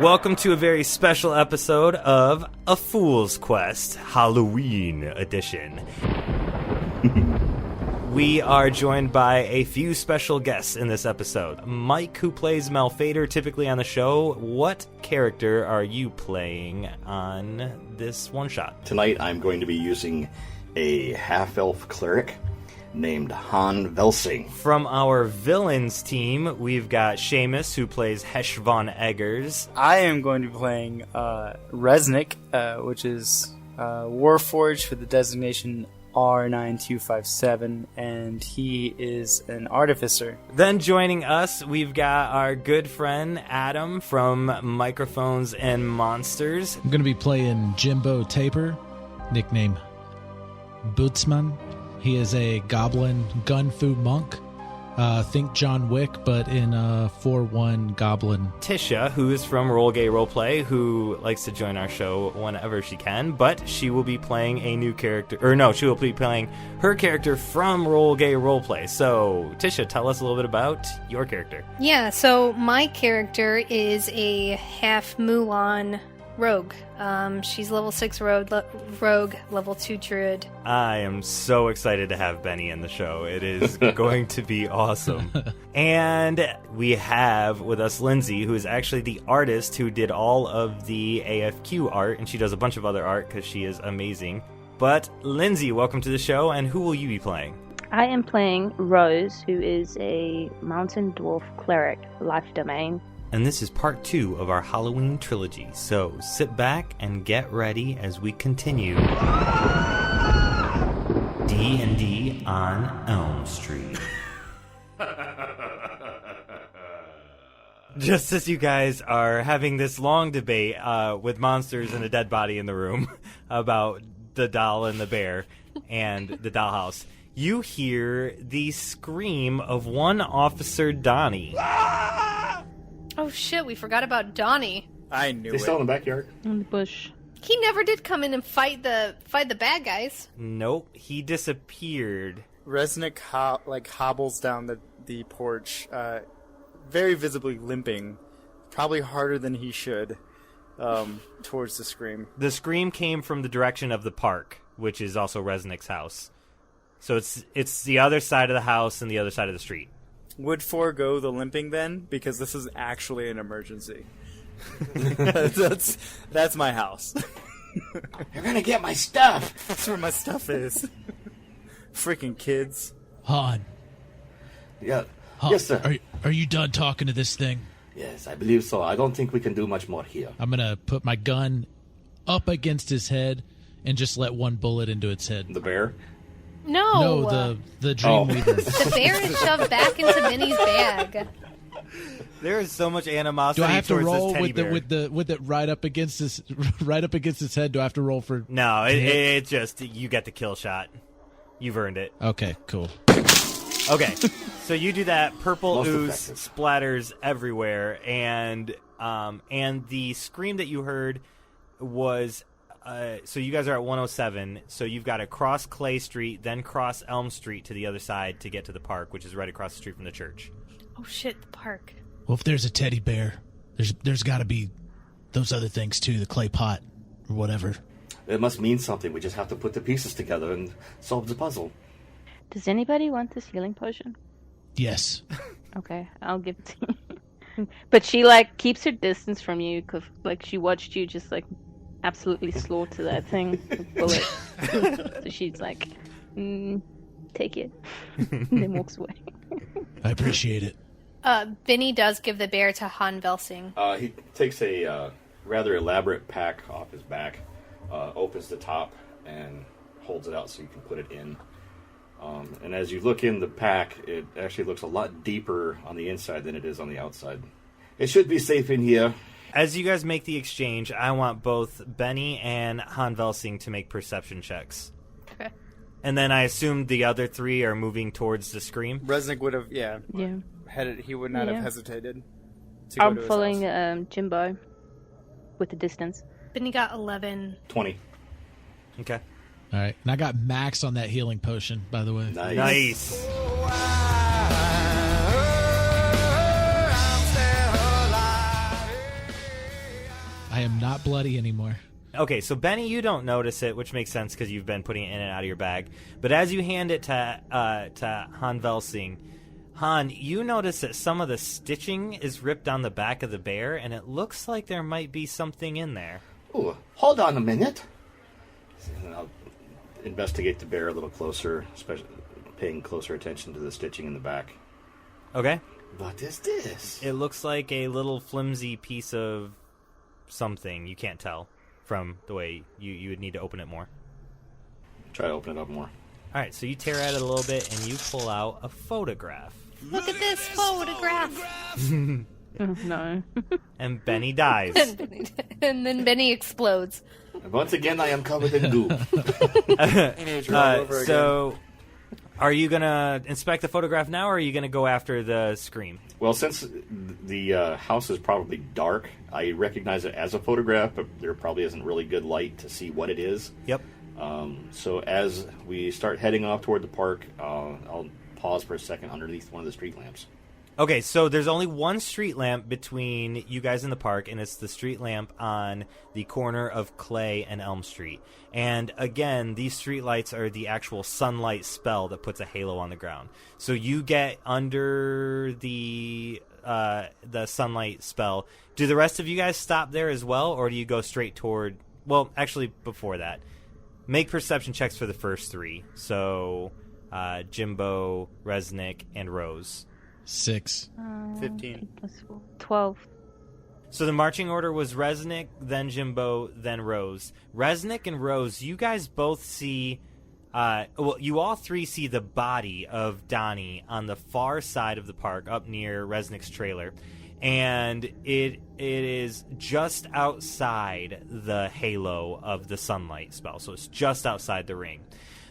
Welcome to a very special episode of A Fool's Quest, Halloween edition. We are joined by a few special guests in this episode. Mike, who plays Malfader typically on the show, what character are you playing on this one-shot? Tonight I'm going to be using a half-elf cleric named Han Velsing. From our villains team, we've got Shamas, who plays Hesh von Eggers. I am going to be playing Reznik, which is Warforged with the designation R9257, and he is an artificer. Then joining us, we've got our good friend Adam from Microphones and Monsters. I'm going to be playing Jimbo Taper, nickname Butzemann. He is a goblin gun fu monk. Think John Wick, but in a 4-1 goblin. Tisha, who is from Roll Gay Roleplay, who likes to join our show whenever she can, but she will be playing a new character. Or no, she will be playing her character from Roll Gay Roleplay. So, Tisha, tell us a little bit about your character. Yeah, so my character is a half Mulan rogue. She's level 6 rogue, level 2 druid. I am so excited to have Benny in the show. It is going to be awesome. And we have with us Lindsay, who is actually the artist who did all of the AFQ art, and she does a bunch of other art because she is amazing. But Lindsay, welcome to the show, and who will you be playing? I am playing Rose, who is a mountain dwarf cleric, life domain. And this is part 2 of our Halloween trilogy, so sit back and get ready as we continue D&D on Elm Street. Just as you guys are having this long debate with monsters and a dead body in the room about the doll and the bear and the dollhouse, you hear the scream of one Officer Donnie. Oh shit, we forgot about Donnie. I knew They it. still in the backyard? In the bush. He never did come in and fight the bad guys. Nope, he disappeared. Reznik hobbles down the porch, very visibly limping, probably harder than he should, towards the scream. The scream came from the direction of the park, which is also Reznik's house. So it's the other side of the house and the other side of the street. Would forego the limping then, because this is actually an emergency. That's my house. You're gonna get my stuff! That's where my stuff is. Freaking kids. Han. Yeah. Han, Yes, sir. Are you done talking to this thing? Yes, I believe so. I don't think we can do much more here. I'm going to put my gun up against his head and just let one bullet into its head. The bear? No, No, the Dreamweaver. the bear is shoved back into Minnie's bag. There is so much animosity Do I have to towards roll this teddy bear. with it right up against his head? Do I have to roll for? No, it's just you get the kill shot. You've earned it. Okay, cool. Okay, so you do that. Purple Most ooze effective. splatters everywhere, and the scream that you heard was. So you guys are at 107, so you've got to cross Clay Street, then cross Elm Street to the other side to get to the park, which is right across the street from the church. Oh shit, the park. Well, if there's a teddy bear, there's got to be those other things too, the clay pot or whatever. It must mean something. We just have to put the pieces together and solve the puzzle. Does anybody want this healing potion? Yes. Okay, I'll give it to you. But she, keeps her distance from you, because, she watched you just, absolutely slaughter that thing with bullets. So she's like, take it. And then walks away. I appreciate it. Vinny does give the bear to Han Velsing. He takes a rather elaborate pack off his back, opens the top, and holds it out so you can put it in. And as you look in the pack, it actually looks a lot deeper on the inside than it is on the outside. It should be safe in here. As you guys make the exchange, I want both Benny and Han Velsing to make perception checks. Okay. And then I assume the other three are moving towards the scream. Reznik would have, Yeah. he would not Yeah. have hesitated to go I'm to his following house. Jimbo with the distance. Vinny got 11. 20. Okay. All right, and I got max on that healing potion, by the way. Nice. not bloody anymore. Okay, so Benny, you don't notice it, which makes sense because you've been putting it in and out of your bag. But as you hand it to Han Velsing, Han, you notice that some of the stitching is ripped on the back of the bear, and it looks like there might be something in there. Ooh, hold on a minute. And I'll investigate the bear a little closer, especially paying closer attention to the stitching in the back. Okay. What is this? It looks like a little flimsy piece of something. You can't tell from the way you would need to open it more. Try to open it up more. All right, so you tear at it a little bit, and you pull out a photograph. Look at this photograph. Oh, no. And Benny dies. And then Benny explodes. And once again, I am covered in goo. So, are you going to inspect the photograph now, or are you going to go after the scream? Well, since the house is probably dark, I recognize it as a photograph, but there probably isn't really good light to see what it is. Yep. So as we start heading off toward the park, I'll pause for a second underneath one of the street lamps. Okay, so there's only one street lamp between you guys in the park, and it's the street lamp on the corner of Clay and Elm Street. And again, these street lights are the actual sunlight spell that puts a halo on the ground. So you get under the sunlight spell. Do the rest of you guys stop there as well, or do you go straight toward... Well, actually, before that, make perception checks for the first three. So Jimbo, Reznik, and Rose. 6. 15. 12. So the marching order was Reznik, then Jimbo, then Rose. Reznik and Rose, you guys both see... you all three see the body of Donnie on the far side of the park, up near Reznik's trailer. And it is just outside the halo of the sunlight spell. So it's just outside the ring.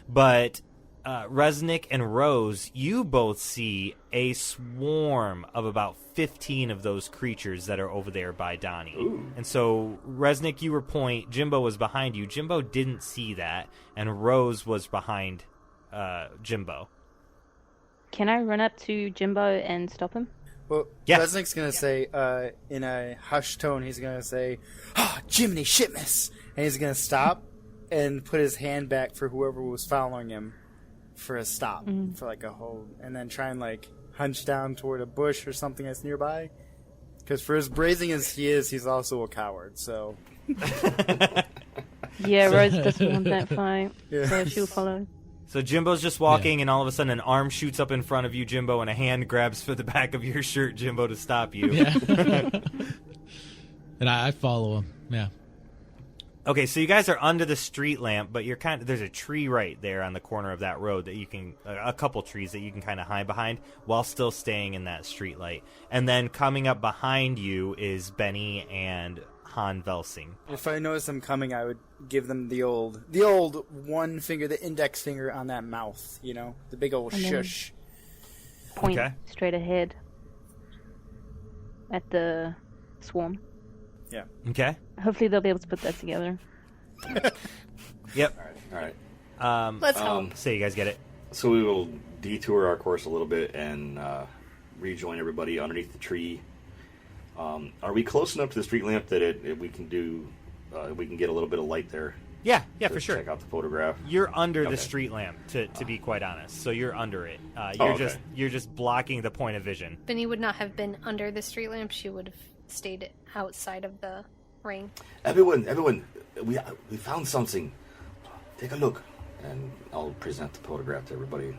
But... Reznik and Rose, you both see a swarm of about 15 of those creatures that are over there by Donnie. Ooh. And so, Reznik, you were Jimbo was behind you. Jimbo didn't see that, and Rose was behind Jimbo. Can I run up to Jimbo and stop him? Well, Yeah. Reznik's going to say, in a hushed tone, he's going to say, Jiminy Shitmas! And he's going to stop and put his hand back for whoever was following him for a stop, for like a hold, and then try and like hunch down toward a bush or something that's nearby. Because for as brazen as he is, he's also a coward, so... Yeah, Rose doesn't want that fight, Yeah. so she'll follow. So Jimbo's just walking, and all of a sudden an arm shoots up in front of you, Jimbo, and a hand grabs for the back of your shirt, Jimbo, to stop you. Yeah. And I follow him. Yeah. Okay, so you guys are under the street lamp, but there's a tree right there on the corner of that road that you can, a couple trees that you can kind of hide behind while still staying in that street light. And then coming up behind you is Benny and Han Velsing. If I notice them coming, I would give them the old one finger, the index finger on that mouth, you know? The big old And then- shush. Point Okay. straight ahead at the swarm. Yeah. Okay? Hopefully they'll be able to put that together. Yep. All right. Let's hope. So you guys get it. So we will detour our course a little bit and rejoin everybody underneath the tree. Are we close enough to the street lamp that we can get a little bit of light there? Yeah, to for sure. Check out the photograph. You're under the Okay. street lamp, to be quite honest. So you're under it. Okay. You're just blocking the point of vision. Benny would not have been under the street lamp. She would have stayed outside of the ring. Everyone, we found something. Take a look, and I'll present the photograph to everybody.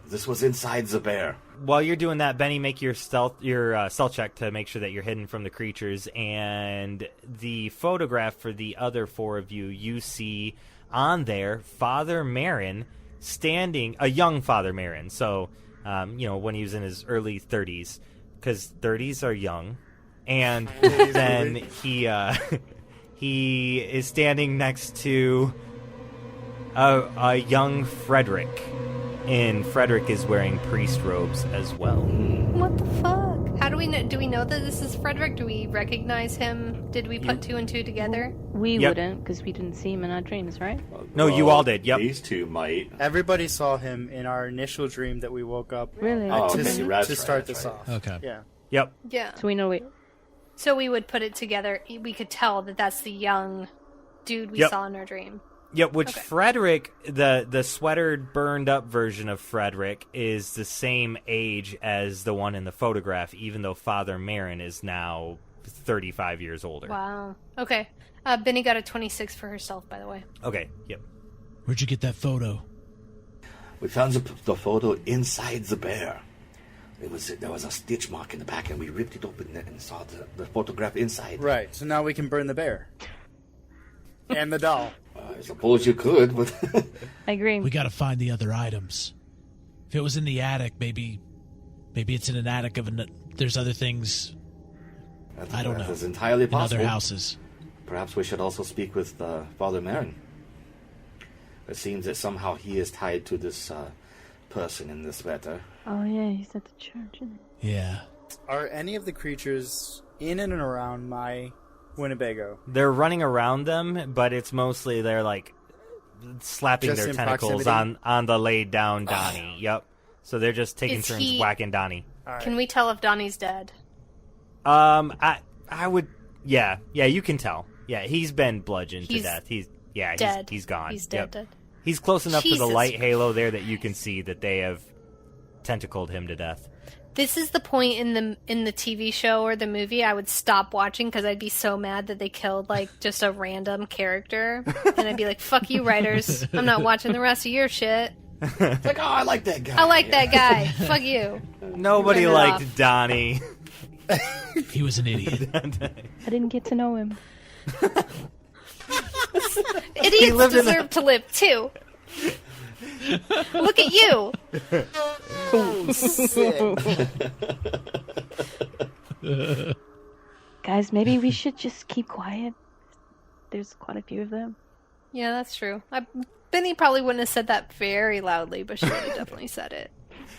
This was inside the bear. While you're doing that, Benny, make your stealth check to make sure that you're hidden from the creatures. And the photograph for the other four of you see on there Father Marin standing, a young Father Marin. So, when he was in his early 30s, because 30s are young. And then he is standing next to a young Frederick. And Frederick is wearing priest robes as well. What the fuck? How do we know? Do we know that this is Frederick? Do we recognize him? Did we put two and two together? We Yep. wouldn't, because we didn't see him in our dreams, right? No, you all did, yep. These two might. Everybody saw him in our initial dream that we woke up Really? Oh, to, okay, to that's start right, this that's off. Okay. Yeah. Yep. Yeah. So we know So we would put it together. We could tell that that's the young dude we Yep. saw in our dream. Yep, which Okay. Frederick, the sweatered, burned up version of Frederick is the same age as the one in the photograph, even though Father Marin is now 35 years older. Wow. Okay. Benny got a 26 for herself, by the way. Okay, yep. Where'd you get that photo? We found the photo inside the bear. There was a stitch mark in the back, and we ripped it open and saw the photograph inside. Right. So now we can burn the bear. And the doll. I suppose you could, but I agree. We gotta find the other items. If it was in the attic, maybe it's in an attic there's other things I don't know. That's entirely in possible. other houses. Perhaps we should also speak with Father Marin. It seems that somehow he is tied to this person in this letter. Oh yeah, he's at the church. Isn't he? Yeah. Are any of the creatures in and around my Winnebago? They're running around them, but it's mostly they're like slapping Just their in tentacles proximity? on the laid down Donnie. Yep. So they're just taking Is turns he- whacking Donnie. All right. Can we tell if Donnie's dead? I would, yeah, you can tell. Yeah, he's been bludgeoned to He's death. Dead. He's gone. He's dead. Yep. Dead. He's close enough to the Jesus light halo there that you can see that they have tentacled him to death. This is the point in the TV show or the movie I would stop watching because I'd be so mad that they killed like just a random character, and I'd be like, "Fuck you, writers! I'm not watching the rest of your shit. It's like, oh, I like that guy. I like that guy. Fuck you." Nobody Turn it liked off. Donnie. He was an idiot. I didn't get to know him. Idiots lived in deserve to live too. Look at you. Guys, maybe we should just keep quiet. There's quite a few of them. Yeah, that's true. Benny probably wouldn't have said that very loudly, but she would have definitely said it.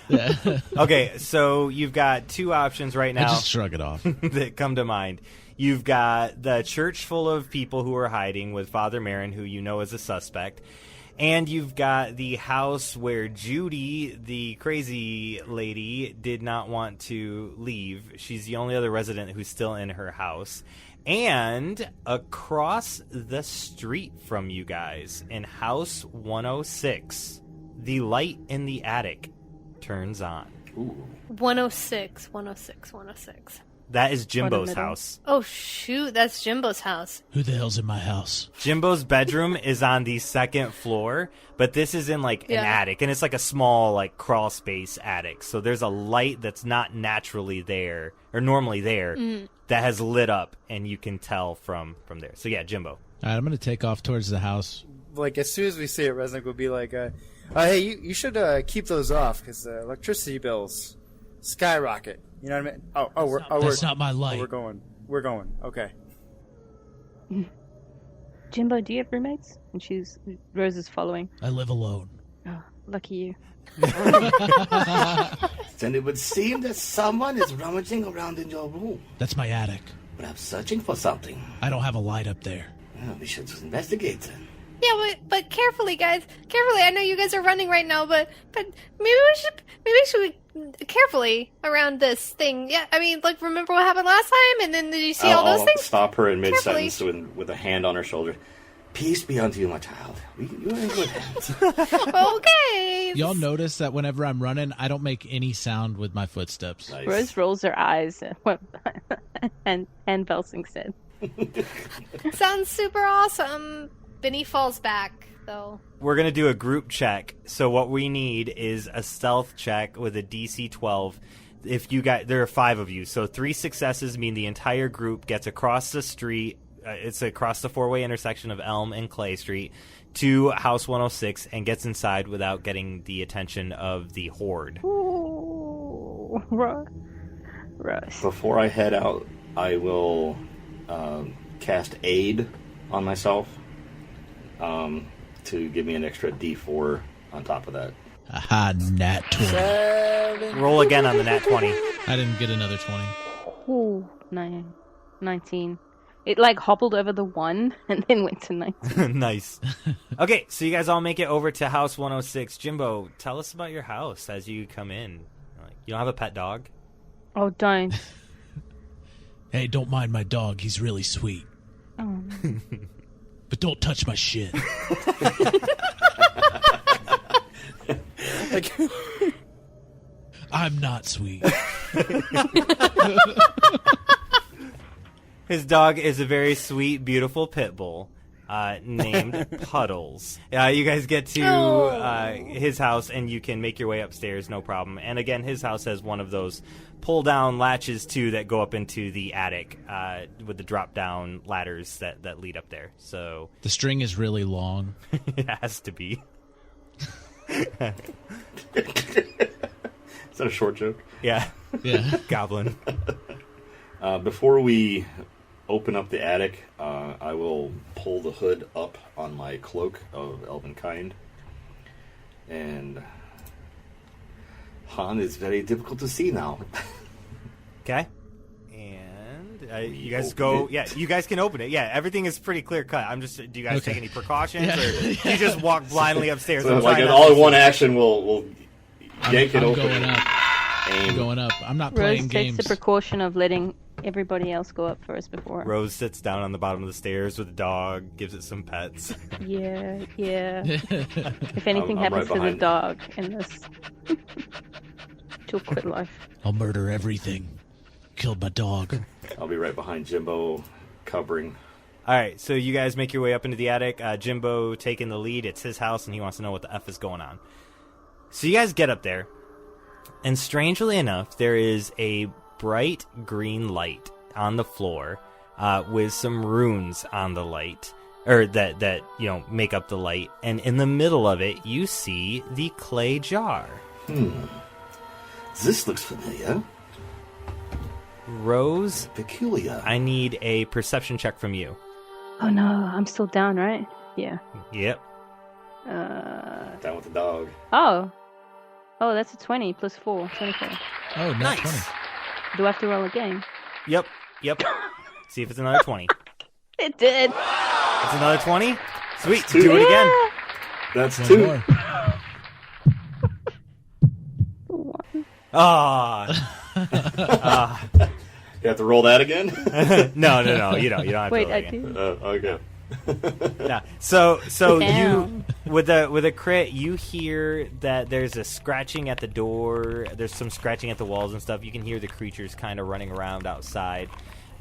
Yeah. Okay, so you've got two options right I now just shrug it off. that come to mind. You've got the church full of people who are hiding with Father Marin, who you know is a suspect. And you've got the house where Judy, the crazy lady, did not want to leave. She's the only other resident who's still in her house. And across the street from you guys, in House 106, the light in the attic turns on. Ooh. 106, 106, 106. That is Jimbo's middle. house. Oh, shoot. That's Jimbo's house. Who the hell's in my house? Jimbo's bedroom is on the second floor, but this is in like Yeah. an attic, and it's like a small like crawl space attic. So there's a light that's not naturally there or normally there that has lit up, and you can tell from there. So yeah, Jimbo. All right, I'm going to take off towards the house. Like, as soon as we see it, Reznik will be like, hey, you should keep those off, because electricity bills skyrocket. You know what I mean? That's not my light. We're going. Okay. Jimbo, do you have roommates? And Rose is following. I live alone. Oh, lucky you. Then it would seem that someone is rummaging around in your room, That's my attic. perhaps searching for something. I don't have a light up there. Well, we should investigate then. Yeah, but carefully, guys. Carefully. I know you guys are running right now, but maybe we should carefully around this thing. Yeah, I mean, like, remember what happened last time? And then did you see all those I'll things? stop her in mid-sentence with a hand on her shoulder. Peace be unto you, my child. You are in good hands. Okay. Y'all notice that whenever I'm running, I don't make any sound with my footsteps. Nice. Rose rolls her eyes at what and Velsing said. Sounds super awesome. Benny falls back, though. We're gonna do a group check. So what we need is a stealth check with a DC 12. If you got, there are 5 of you, so 3 successes mean the entire group gets across the street. It's across the 4-way intersection of Elm and Clay Street to House 106 and gets inside without getting the attention of the horde. Ooh, Rose. Before I head out, I will cast Aid on myself to give me an extra D4 on top of that. Aha, nat 20. 7. Roll again on the nat 20. I didn't get another 20. Ooh, 19. It like hobbled over the 1 and then went to 19. Nice. Okay, so you guys all make it over to House 106. Jimbo, tell us about your house as you come in. Like, you don't have a pet dog? Oh, don't. Hey, don't mind my dog. He's really sweet. Oh. But don't touch my shit. Like, I'm not sweet. His dog is a very sweet, beautiful pit bull named Puddles. You guys get to his house, and you can make your way upstairs, no problem. And again, his house has one of those pull-down latches, too, that go up into the attic with the drop-down ladders that lead up there. So The string is really long. it has to be. Is that a short joke? Yeah. Yeah. Goblin. Before we open up the attic, I will pull the hood up on my cloak of elvenkind. And Han is very difficult to see now. Okay. And you guys open go. it. Yeah, you guys can open it. Yeah, everything is pretty clear cut. I'm just. Do you guys Okay. take any precautions, Yeah. or do you just walk blindly upstairs? So I'm like trying an not to all-in-one see- action, we'll yank it I'm open. going up. I'm Aim. going up. I'm not Rose playing takes games. the precaution of letting everybody else go up first before. Rose sits down on the bottom of the stairs with the dog, gives it some pets. Yeah. If anything I'm happens right to the behind. dog in this, she'll quit life. I'll murder everything. Killed my dog. I'll be right behind Jimbo, covering. All right, so you guys make your way up into the attic. Jimbo taking the lead. It's his house, and he wants to know what the F is going on. So you guys get up there, and strangely enough, there is a bright green light on the floor with some runes on the light, or that make up the light. And in the middle of it, you see the clay jar. This looks familiar. Rose, Peculiar. I need a perception check from you. Oh no, I'm still down, right? Yeah. Yep. Down with the dog. Oh, that's a 20 plus 4, 24. Oh, not Nice. 20. Do I have to roll again? Yep. See if it's another 20. It did. It's another 20? Sweet. Two. Do it again. That's One two. more. Ah. You have to roll that again? No. You don't have Wait, to roll I again. do. Okay. Yeah. So you Damn. with a crit, you hear that there's a scratching at the door. There's some scratching at the walls and stuff. You can hear the creatures kind of running around outside.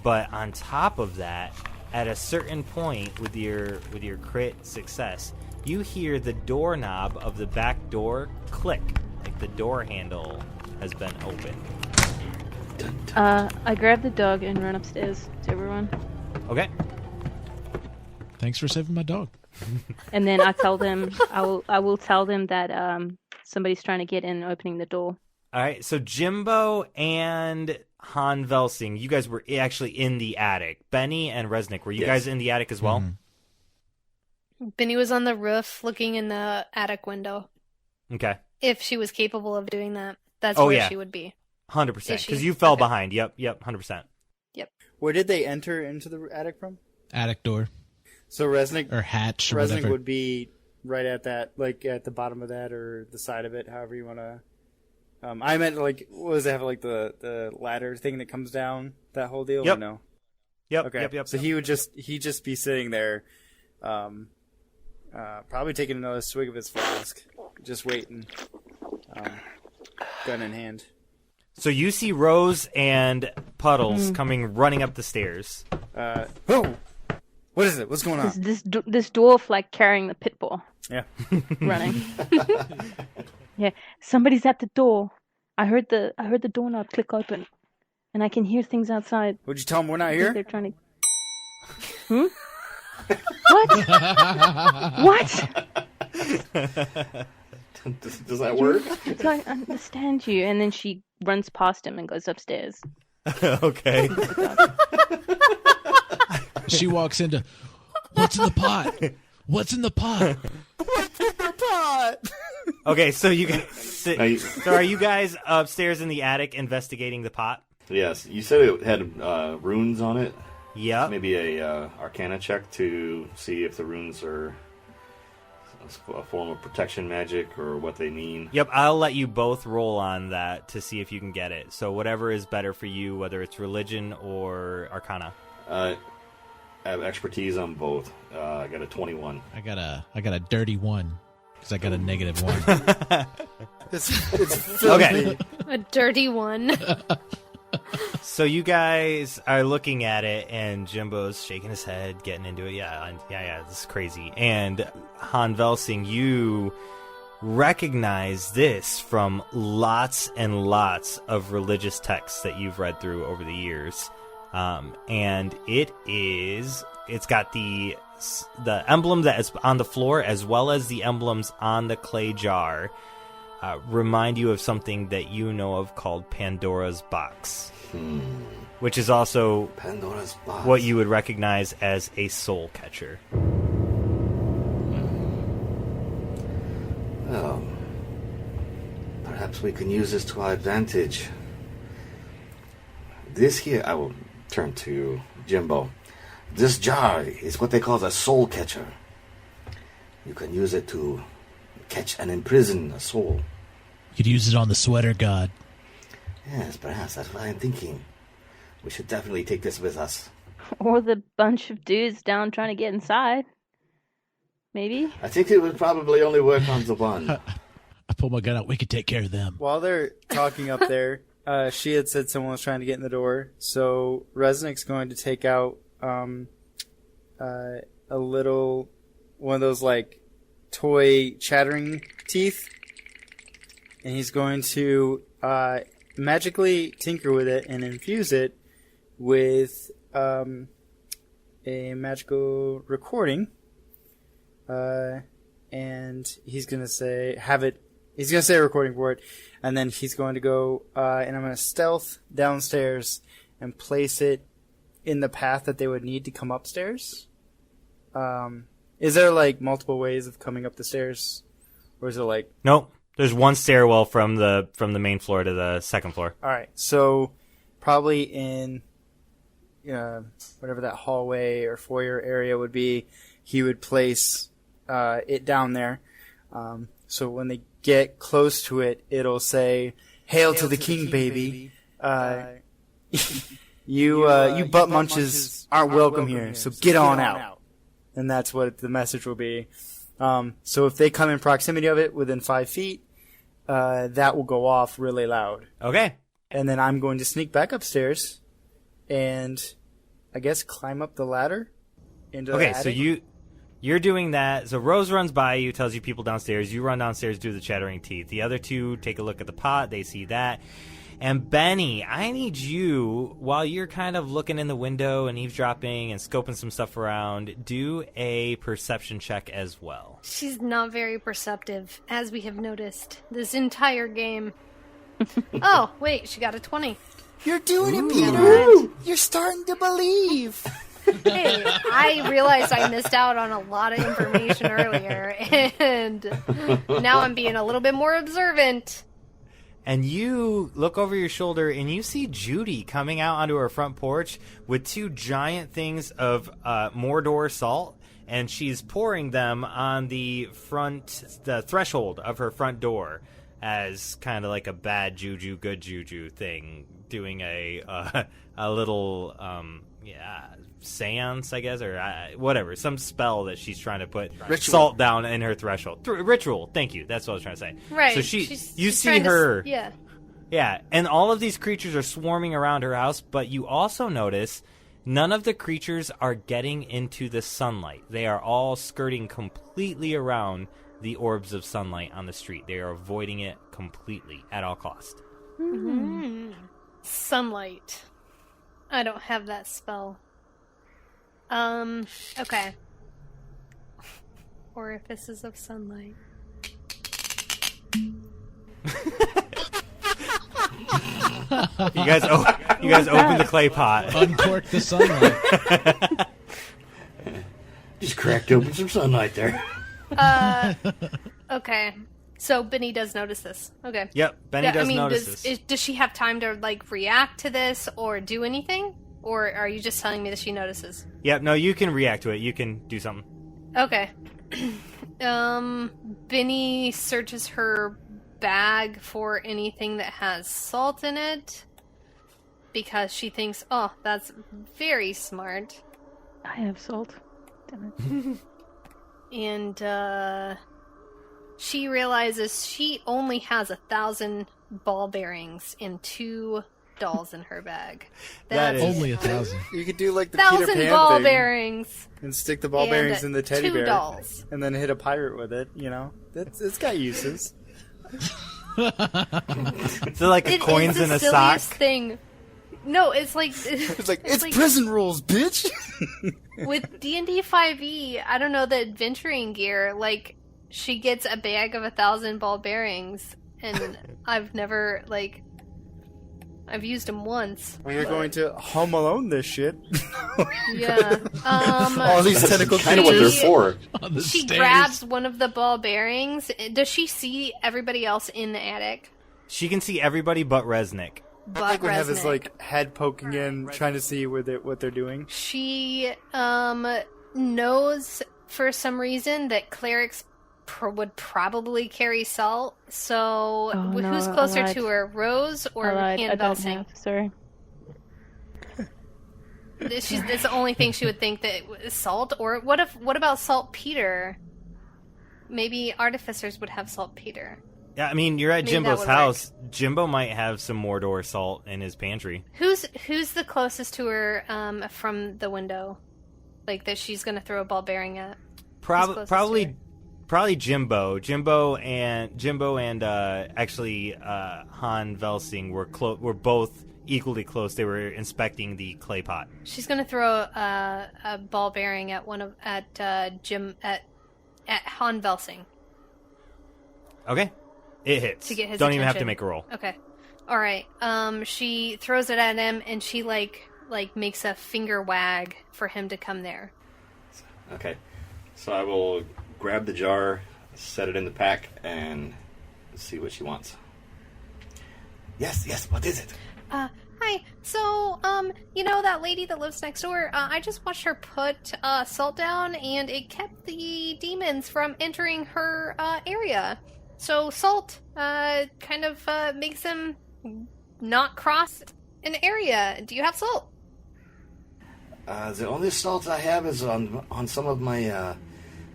But on top of that, at a certain point with your crit success, you hear the doorknob of the back door click, like the door handle has been opened. I grab the dog and run upstairs to everyone. Okay. Thanks for saving my dog. And then I tell them, I will tell them that somebody's trying to get in and opening the door. All right. So Jimbo and Han Velsing, you guys were actually in the attic. Benny and Reznik, were you Yes. guys in the attic as well? Benny was on the roof looking in the attic window. Okay. If she was capable of doing that, that's Oh, where yeah. she would be. 100%. Is she? Because you fell Okay. behind. Yep, 100%. where did they enter into the attic from? Attic door. So Reznik Or hatch or Reznik whatever. would be right at that, like at the bottom of that or the side of it, however you want to. I meant like, what does it have, like the ladder thing that comes down, that whole deal? Yep. Or no. Yep, Okay. yep. So he'd just be sitting there, probably taking another swig of his flask, just waiting, gun in hand. So you see Rose and Puddles coming running up the stairs. Oh, what is it? What's going on? This dwarf like carrying the pit bull, Yeah. running. Yeah, somebody's at the door. I heard the doorknob click open, and I can hear things outside. Would you tell him we're not I think here? they're trying to. What? Does that work? I don't understand you. And then she runs past him and goes upstairs. Okay. She walks into, what's in the pot? What's in the pot? Okay, so you guys Now you- so are you guys upstairs in the attic investigating the pot? Yes. You said it had runes on it. Yep. Maybe a Arcana check to see if the runes are a form of protection magic or what they mean. Yep, I'll let you both roll on that to see if you can get it. So whatever is better for you, whether it's religion or arcana. I have expertise on both. I got a 21. I got a dirty 1 because I got a -1. It's filthy. Okay. A dirty one. So you guys are looking at it, and Jimbo's shaking his head, getting into it. Yeah, this is crazy. And Han Velsing, you recognize this from lots and lots of religious texts that you've read through over the years. And it's got the emblem that is on the floor as well as the emblems on the clay jar remind you of something that you know of called Pandora's Box, which is also Pandora's Box. what you would recognize as a soul catcher. Well, perhaps we can use this to our advantage. This here, I will turn to Jimbo. This jar is what they call a soul catcher. You can use it to catch and imprison a soul. You could use it on the sweater god. Yes, perhaps that's what I'm thinking. We should definitely take this with us. Or the bunch of dudes down trying to get inside. Maybe. I think it would probably only work on the one. I pull my gun out. We could take care of them. While they're talking up there, she had said someone was trying to get in the door. So Reznik's going to take out a little one of those like toy chattering teeth, and he's going to magically tinker with it and infuse it with a magical recording. And he's gonna say he's gonna say a recording for it, and then he's going to go and I'm gonna stealth downstairs and place it in the path that they would need to come upstairs. Is there like multiple ways of coming up the stairs, or is it like Nope. There's one stairwell from the main floor to the second floor. all right? So probably in whatever that hallway or foyer area would be, he would place it down there. So when they get close to it, it'll say, "Hail to the king, baby. You butt munches aren't welcome here, so get on out." And that's what the message will be. So if they come in proximity of it within 5 feet, that will go off really loud. Okay. And then I'm going to sneak back upstairs and I guess climb up the ladder into the attic. So you're doing that. So Rose runs by you, tells you people downstairs. You run downstairs, do the chattering teeth. The other two take a look at the pot. They see that. And Benny, I need you, while you're kind of looking in the window and eavesdropping and scoping some stuff around, do a perception check as well. She's not very perceptive, as we have noticed this entire game. Oh, wait, she got a 20. You're doing it, Peter! You're starting to believe! Hey, I realized I missed out on a lot of information earlier, and now I'm being a little bit more observant. And you look over your shoulder and you see Judy coming out onto her front porch with 2 giant things of Mordor salt, and she's pouring them on the threshold of her front door as kind of like a bad juju, good juju thing, doing a little seance, I guess, or whatever, some spell that she's trying to put salt down in her threshold. Ritual, thank you. That's what I was trying to say. Right. So you see her. Yeah, and all of these creatures are swarming around her house, but you also notice none of the creatures are getting into the sunlight. They are all skirting completely around the orbs of sunlight on the street. They are avoiding it completely at all costs. Mm-hmm. Sunlight. I don't have that spell. Okay. Orifices of sunlight. You guys open the clay pot. Uncork the sunlight. Just cracked open some sunlight there. Okay. So Benny does notice this. Okay. Yep, Benny does notice this. Does she have time to like react to this or do anything? Or are you just telling me that she notices? Yep, no, you can react to it. You can do something. Okay. Benny searches her bag for anything that has salt in it because she thinks, oh, that's very smart. I have salt. Damn it. And she realizes she only has 1,000 ball bearings and 2 dolls in her bag. That is Only 1,000. You could do like the Peter 1,000 Pan ball thing bearings and stick the ball and bearings in the teddy 2 bear, dolls. and then hit a pirate with it. You know, it's got uses. So like It coins is in the a sock. silliest thing. No, it's like It's like it's prison rules, bitch. with D&D 5e. I don't know, the adventuring gear. Like she gets a bag of 1,000 ball bearings, and I've never I've used them once. We are but- going to Home Alone this shit. Yeah. All these tentacle Kind of what they're creatures. for. On the She stairs. grabs one of the ball bearings. Does she see everybody else in the attic? She can see everybody but Reznik. But Like would have his Reznik. like head poking in, trying to see what they're doing. She knows for some reason that clerics would probably carry salt. So Oh, no, who's closer I lied. to her, Rose or I lied. I Hand don't Velsing? have. Sorry. That's the only thing she would think that is salt. Or what about saltpeter? Maybe artificers would have saltpeter. Yeah, I mean, you're at Maybe that Jimbo's would house. Jimbo might have some Mordor salt in his pantry. Who's the closest to her from the window, like that she's gonna throw a ball bearing at? closest to her? Probably Jimbo. Jimbo and actually Han Velsing were both equally close. They were inspecting the clay pot. She's gonna throw a ball bearing at Han Velsing. Okay, it hits. To get his Don't even have to attention. make a roll. Okay, all right. She throws it at him, and she like makes a finger wag for him to come there. Okay. So I will grab the jar, set it in the pack, and see what she wants. Yes, what is it? Hi. So, you know that lady that lives next door? I just watched her put salt down, and it kept the demons from entering her area. So salt kind of makes them not cross an area. Do you have salt? The only salt I have is on some of my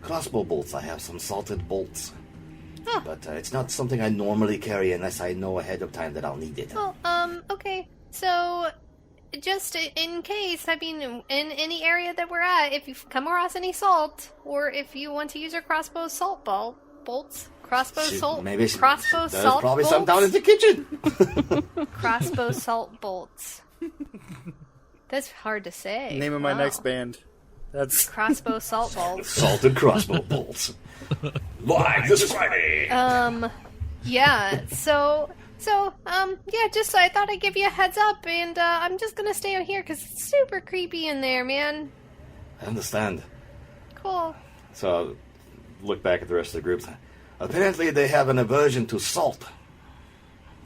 crossbow bolts. I have some salted bolts. Huh. But it's not something I normally carry unless I know ahead of time that I'll need it. Well, okay. So, just in case, I mean, in any area that we're at, if you come across any salt, or if you want to use your crossbow salt bolts, crossbow salt, crossbow there's salt probably bolts, some down in the kitchen. crossbow salt bolts. That's hard to say. Name of my Wow. next band. That's Crossbow salt bolts. Salted crossbow bolts. Live this Friday. Yeah. So, yeah. Just I thought I'd give you a heads up, and I'm just gonna stay out here because it's super creepy in there, man. I understand. Cool. So I'll look back at the rest of the groups. Apparently they have an aversion to salt.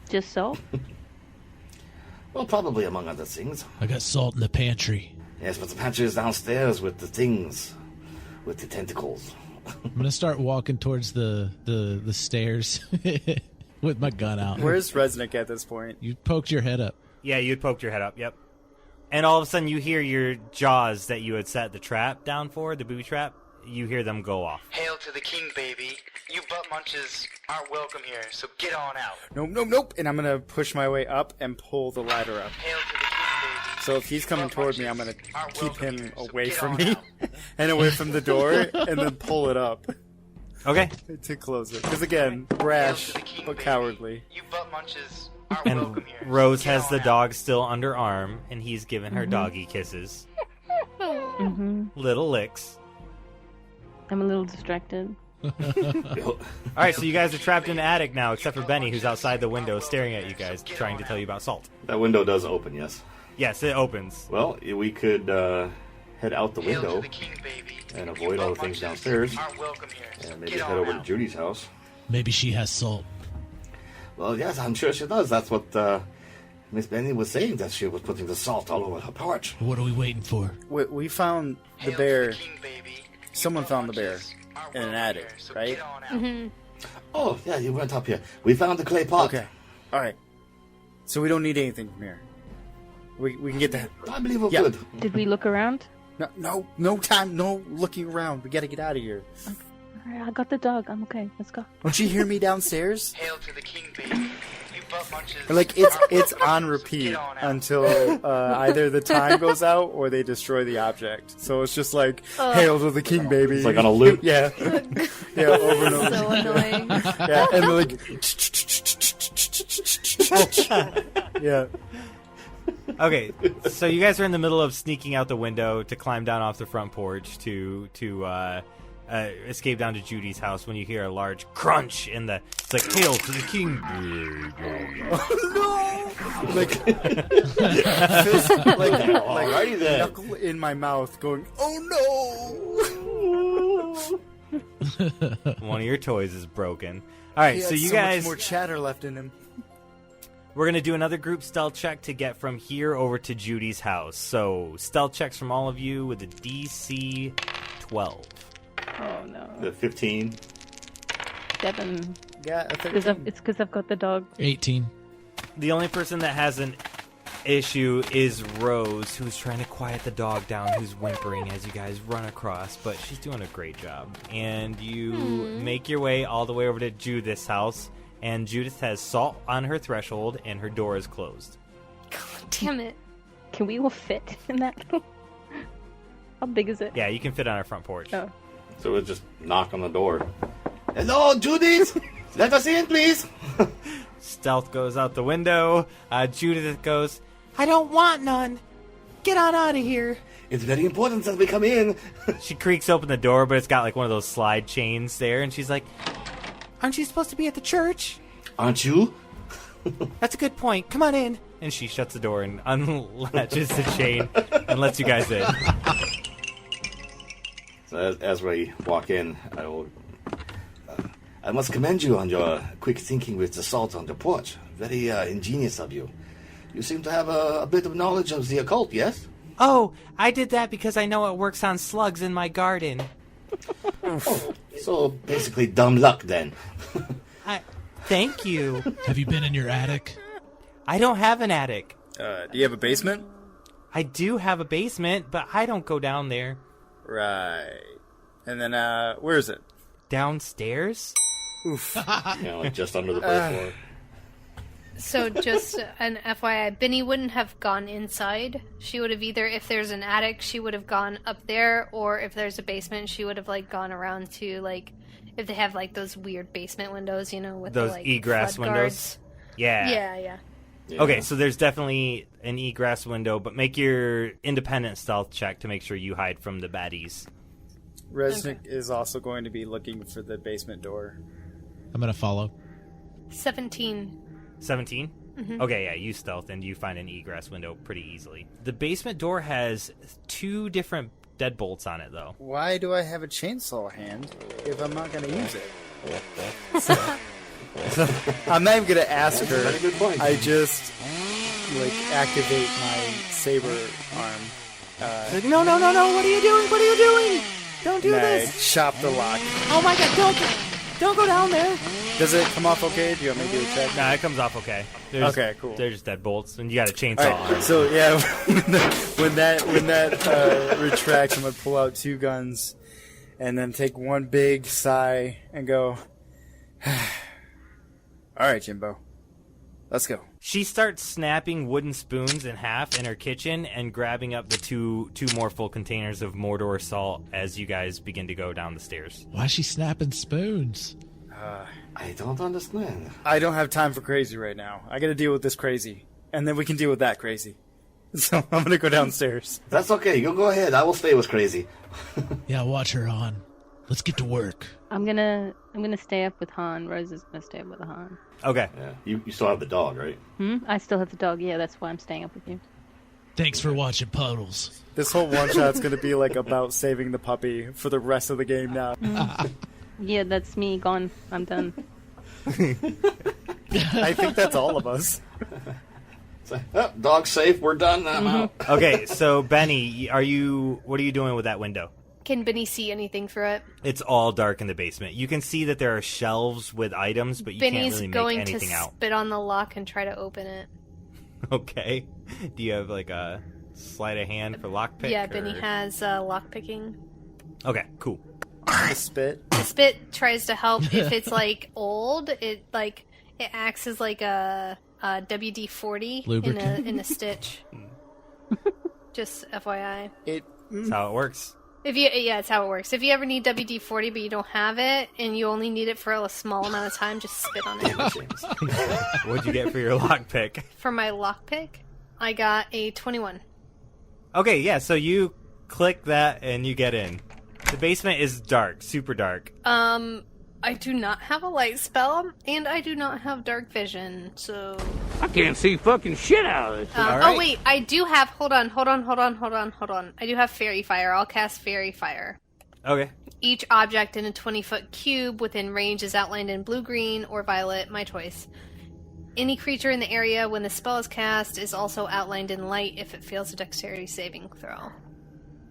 Just salt? Well, probably among other things. I got salt in the pantry. Yes, but the pantry is downstairs with the things. With the tentacles. I'm gonna start walking towards the stairs with my gun out. where's Reznik at this point? You poked your head up. Yeah, you poked your head up. Yep. And all of a sudden, you hear your jaws that you had set the trap down for, the booby trap. You hear them go off. Hail to the king, baby. You butt munches aren't welcome here, so get on out. Nope. And I'm gonna push my way up and pull the ladder up. Hail to the king, baby. So if he's coming Butt toward me, I'm munches gonna aren't keep welcome him here, so away get from on me out. and away from the door, and then pull it up Okay. to close it. Because again, brash but cowardly. You butt munches aren't And welcome here. Rose Get has on the out. dog still under arm, and he's giving her doggy kisses. Mm-hmm. Little licks. I'm a little distracted. All right, so you guys are trapped in the attic now, except for Benny, who's outside the window staring at you guys, trying to tell you about salt. That window does open, yes. Yes, it opens. Well, we could head out the Hail to window the king, baby. and You avoid all the butt things munches downstairs. aren't welcome here, so And maybe get head on over to out. Judy's house. Maybe she has salt. Well, yes, I'm sure she does. That's what Miss Benny was saying, that she was putting the salt all over her porch. What are we waiting for? We found the Hail to bear. king, baby. You Someone butt found the bear. munches are in an welcome attic, here, so right? get on out. Mm-hmm. Oh, yeah, you went up here. We found the clay pot. Okay. All right. So we don't need anything from here. We can get that. I believe we're Yeah. good. Did we look around? No time. No looking around. We got to get out of here. Alright, I got the dog. I'm okay. Let's go. Don't you hear me downstairs? Hail to the king, baby. You butt munches. Like it's on repeat Get on out. until either the time goes out or they destroy the object. So it's just like "Hail to the king, baby!" It's like on a loop. Yeah, yeah, over and over. So annoying. Yeah, and they're like, yeah. Okay, so you guys are in the middle of sneaking out the window to climb down off the front porch to escape down to Judy's house when you hear a large crunch in the. It's like hail to the king. Like, fist, like Alrighty then. knuckle in my mouth, going, "Oh no!" One of your toys is broken. All right, He so had you so guys. much more chatter left in him. We're going to do another group stealth check to get from here over to Judy's house. So, stealth checks from all of you with a DC 12. Oh no. The 15. 7. Yeah, It's because I've got the dog. 18. The only person that has an issue is Rose, who's trying to quiet the dog down, who's whimpering as you guys run across, but she's doing a great job. And you make your way all the way over to Judith's house, and Judith has salt on her threshold, and her door is closed. Damn it. Can we all fit in that? How big is it? Yeah, you can fit on our front porch. Oh. So we'll just knock on the door. Hello, Judith! Let us in, please! Stealth goes out the window. Judith goes, I don't want none. Get on out of here. It's very important that we come in. She creaks open the door, but it's got like one of those slide chains there, and she's like, aren't you supposed to be at the church? Aren't you? That's a good point. Come on in. And she shuts the door and unlatches the chain and lets you guys in. So as we walk in, I will. I must commend you on your quick thinking with the salt on the porch. Very ingenious of you. You seem to have a bit of knowledge of the occult, yes? Oh, I did that because I know it works on slugs in my garden. Oh, so basically dumb luck then. Thank you. Have you been in your attic? I don't have an attic. Do you have a basement? I do have a basement, but I don't go down there. Right. And then, where is it? Downstairs? Oof. Like just under the first floor. So just an FYI, Benny wouldn't have gone inside. She would have either, if there's an attic, she would have gone up there, or if there's a basement, she would have like gone around to like, if they have like those weird basement windows, you know, with Those the, like, egress flood windows? guards. Yeah. Yeah. Yeah. Okay, so there's definitely an egress window, but make your independent stealth check to make sure you hide from the baddies. Reznik is also going to be looking for the basement door. I'm going to follow. 17. 17? Okay, yeah, you stealth and you find an egress window pretty easily. The basement door has 2 different deadbolts on it, though. Why do I have a chainsaw hand if I'm not going to use it? I'm not even going to ask her. Very good point. I just, like, activate my saber arm. No, what are you doing? What are you doing? Don't do And I this. chop the lock. Oh my god, don't go down there. Does it come off okay? Do you want me to do a check? Nah, it comes off okay. Okay, cool. They're just deadbolts, and you got a chainsaw All on right, it. so yeah, when that retracts, I'm gonna pull out 2 guns, and then take one big sigh and go. All right, Jimbo, let's go. She starts snapping wooden spoons in half in her kitchen and grabbing up the two more full containers of Mordor salt as you guys begin to go down the stairs. Why is she snapping spoons? I don't understand. I don't have time for crazy right now. I gotta deal with this crazy, and then we can deal with that crazy. So I'm gonna go downstairs. That's okay. You go ahead. I will stay with crazy. Yeah, watch her on. Let's get to work. I'm gonna stay up with Han. Rose is gonna stay up with Han. Okay. Yeah. You still have the dog, right? I still have the dog. Yeah, that's why I'm staying up with you. Thanks for watching Puddles. This whole one shot's gonna be like about saving the puppy for the rest of the game now. Yeah, that's me gone. I'm done. I think that's all of us. It's like, oh, dog's safe. We're done. I'm out. Okay, so Benny, what are you doing with that window? Can Benny see anything through it? It's all dark in the basement. You can see that there are shelves with items, but you Benny's can't really going make anything to out. spit on the lock and try to open it. Okay. Do you have like a sleight of hand for lockpick? Yeah, or... Benny has lockpicking. Okay, cool. The spit. The spit tries to help if it's like old. It acts as like a WD-40 Lubricant. in a stitch. Just FYI. That's how it works. It's how it works. If you ever need WD-40 but you don't have it and you only need it for a small amount of time, just spit on it. What'd you get for your lockpick? For my lockpick, I got a 21. Okay, yeah, so you click that and you get in. The basement is dark, super dark. I do not have a light spell, and I do not have dark vision, so... I can't see fucking shit out of this. All right. Oh, wait, I do have... Hold on. I do have Fairy Fire. I'll cast Fairy Fire. Okay. Each object in a 20-foot cube within range is outlined in blue, green, or violet, my choice. Any creature in the area when the spell is cast is also outlined in light if it fails a dexterity saving throw.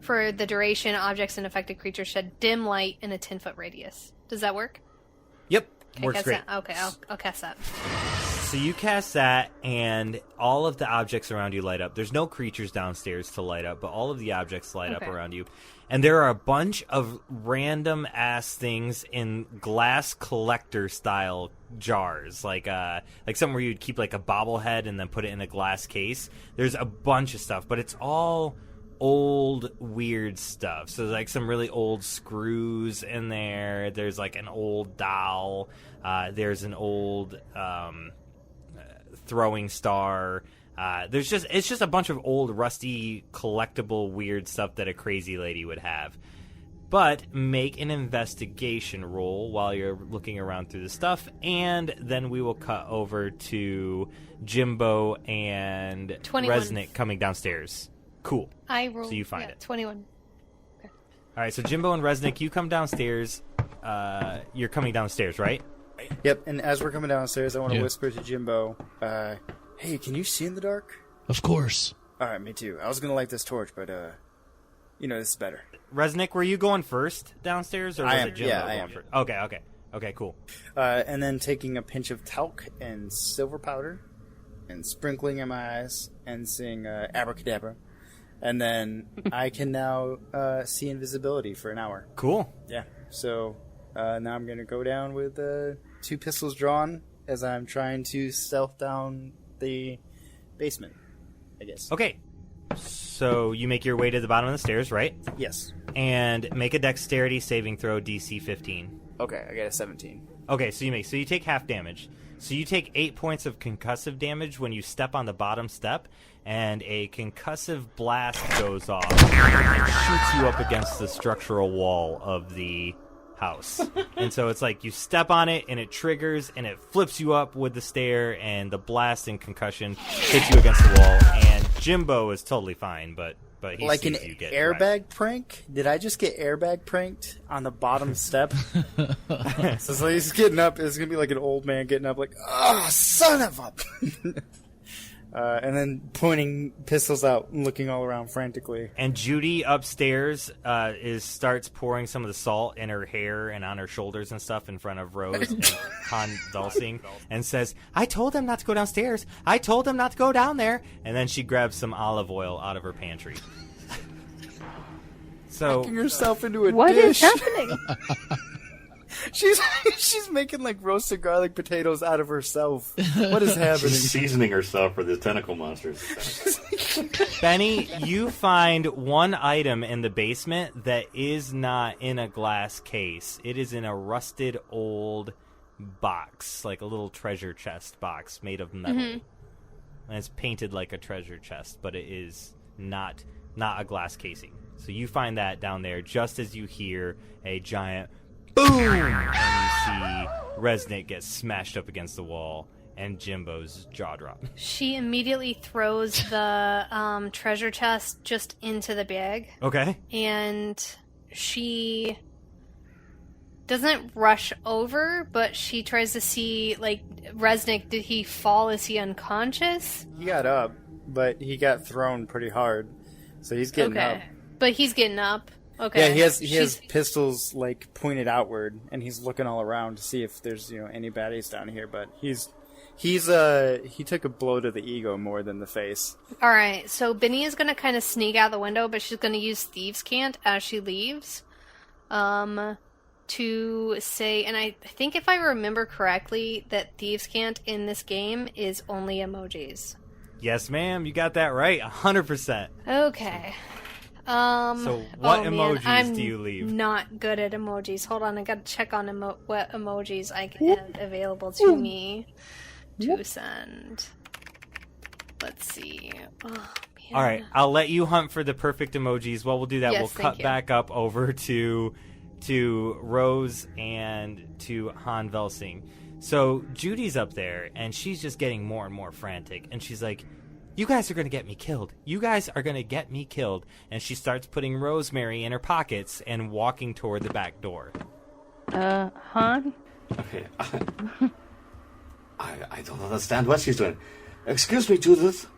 For the duration, objects and affected creatures shed dim light in a 10-foot radius. Does that work? Yep, Okay, works cast great. that. Okay, I'll cast that. So you cast that, and all of the objects around you light up. There's no creatures downstairs to light up, but all of the objects light up around you. And there are a bunch of random-ass things in glass collector-style jars, like something where you'd keep like a bobblehead and then put it in a glass case. There's a bunch of stuff, but it's all old weird stuff. So there's like some really old screws in there. There's like an old doll. There's an old throwing star. It's just a bunch of old rusty collectible weird stuff that a crazy lady would have. But make an investigation roll while you're looking around through the stuff, and then we will cut over to Jimbo and 21. Reznik coming downstairs. Cool. I rolled. So you find it. 21. All right, so Jimbo and Reznik, you come downstairs. You're coming downstairs, right? Yep, and as we're coming downstairs, I want to Yeah. whisper to Jimbo, hey, can you see in the dark? Of course. Alright, me too. I was going to light this torch, but, this is better. Reznik, were you going first downstairs, or was I am. it Jimbo Yeah, going I am. first? Okay, cool. And then taking a pinch of talc and silver powder and sprinkling in my eyes and saying abracadabra. And then I can now see invisibility for an hour. Cool. Yeah. So now I'm going to go down with 2 pistols drawn as I'm trying to stealth down the basement, I guess. Okay. So you make your way to the bottom of the stairs, right? Yes. And make a dexterity saving throw DC 15. Okay, I got a 17. Okay, so you take half damage. So you take 8 points of concussive damage when you step on the bottom step, and a concussive blast goes off and shoots you up against the structural wall of the house. And so it's like you step on it, and it triggers, and it flips you up with the stair, and the blast and concussion hits you against the wall. And Jimbo is totally fine, but he Like an sees you get airbag wrecked. prank? Did I just get airbag pranked on the bottom step? So he's getting up. It's going to be like an old man getting up like, oh, son of a... and then pointing pistols out and looking all around frantically. And Judy upstairs starts pouring some of the salt in her hair and on her shoulders and stuff in front of Rose and Han Velsing and says, I told them not to go downstairs. I told them not to go down there. And then she grabs some olive oil out of her pantry. So Making herself into a What is dish. happening? She's making like roasted garlic potatoes out of herself. What is happening? She's seasoning herself for the tentacle monsters. Benny, you find one item in the basement that is not in a glass case. It is in a rusted old box, like a little treasure chest box made of metal. And it's painted like a treasure chest, but it is not a glass casing. So you find that down there just as you hear a giant boom! And you see Reznik get smashed up against the wall and Jimbo's jaw drop. She immediately throws the treasure chest just into the bag. Okay. And she doesn't rush over, but she tries to see, like, Reznik, did he fall? Is he unconscious? He got up, but he got thrown pretty hard. So he's getting up. But he's getting up. Okay. Yeah, he has pistols like pointed outward, and he's looking all around to see if there's any baddies down here. But he took a blow to the ego more than the face. All right, so Benny is gonna kind of sneak out the window, but she's gonna use Thieves' Cant as she leaves, to say, and I think if I remember correctly, that Thieves' Cant in this game is only emojis. Yes, ma'am. You got that right. 100%. Okay. So what emojis I'm do you leave? Not good at emojis. Hold on, I gotta check on what emojis I have available to me to send. Let's see. Oh, man. All right, I'll let you hunt for the perfect emojis. While we'll do that, Yes, we'll thank cut you. back up over to Rose and to Han Velsing. So Judy's up there, and she's just getting more and more frantic, and she's like, "You guys are going to get me killed. You guys are going to get me killed." And she starts putting Rosemary in her pockets and walking toward the back door. Han? Okay. I don't understand what she's doing. Excuse me, Judith.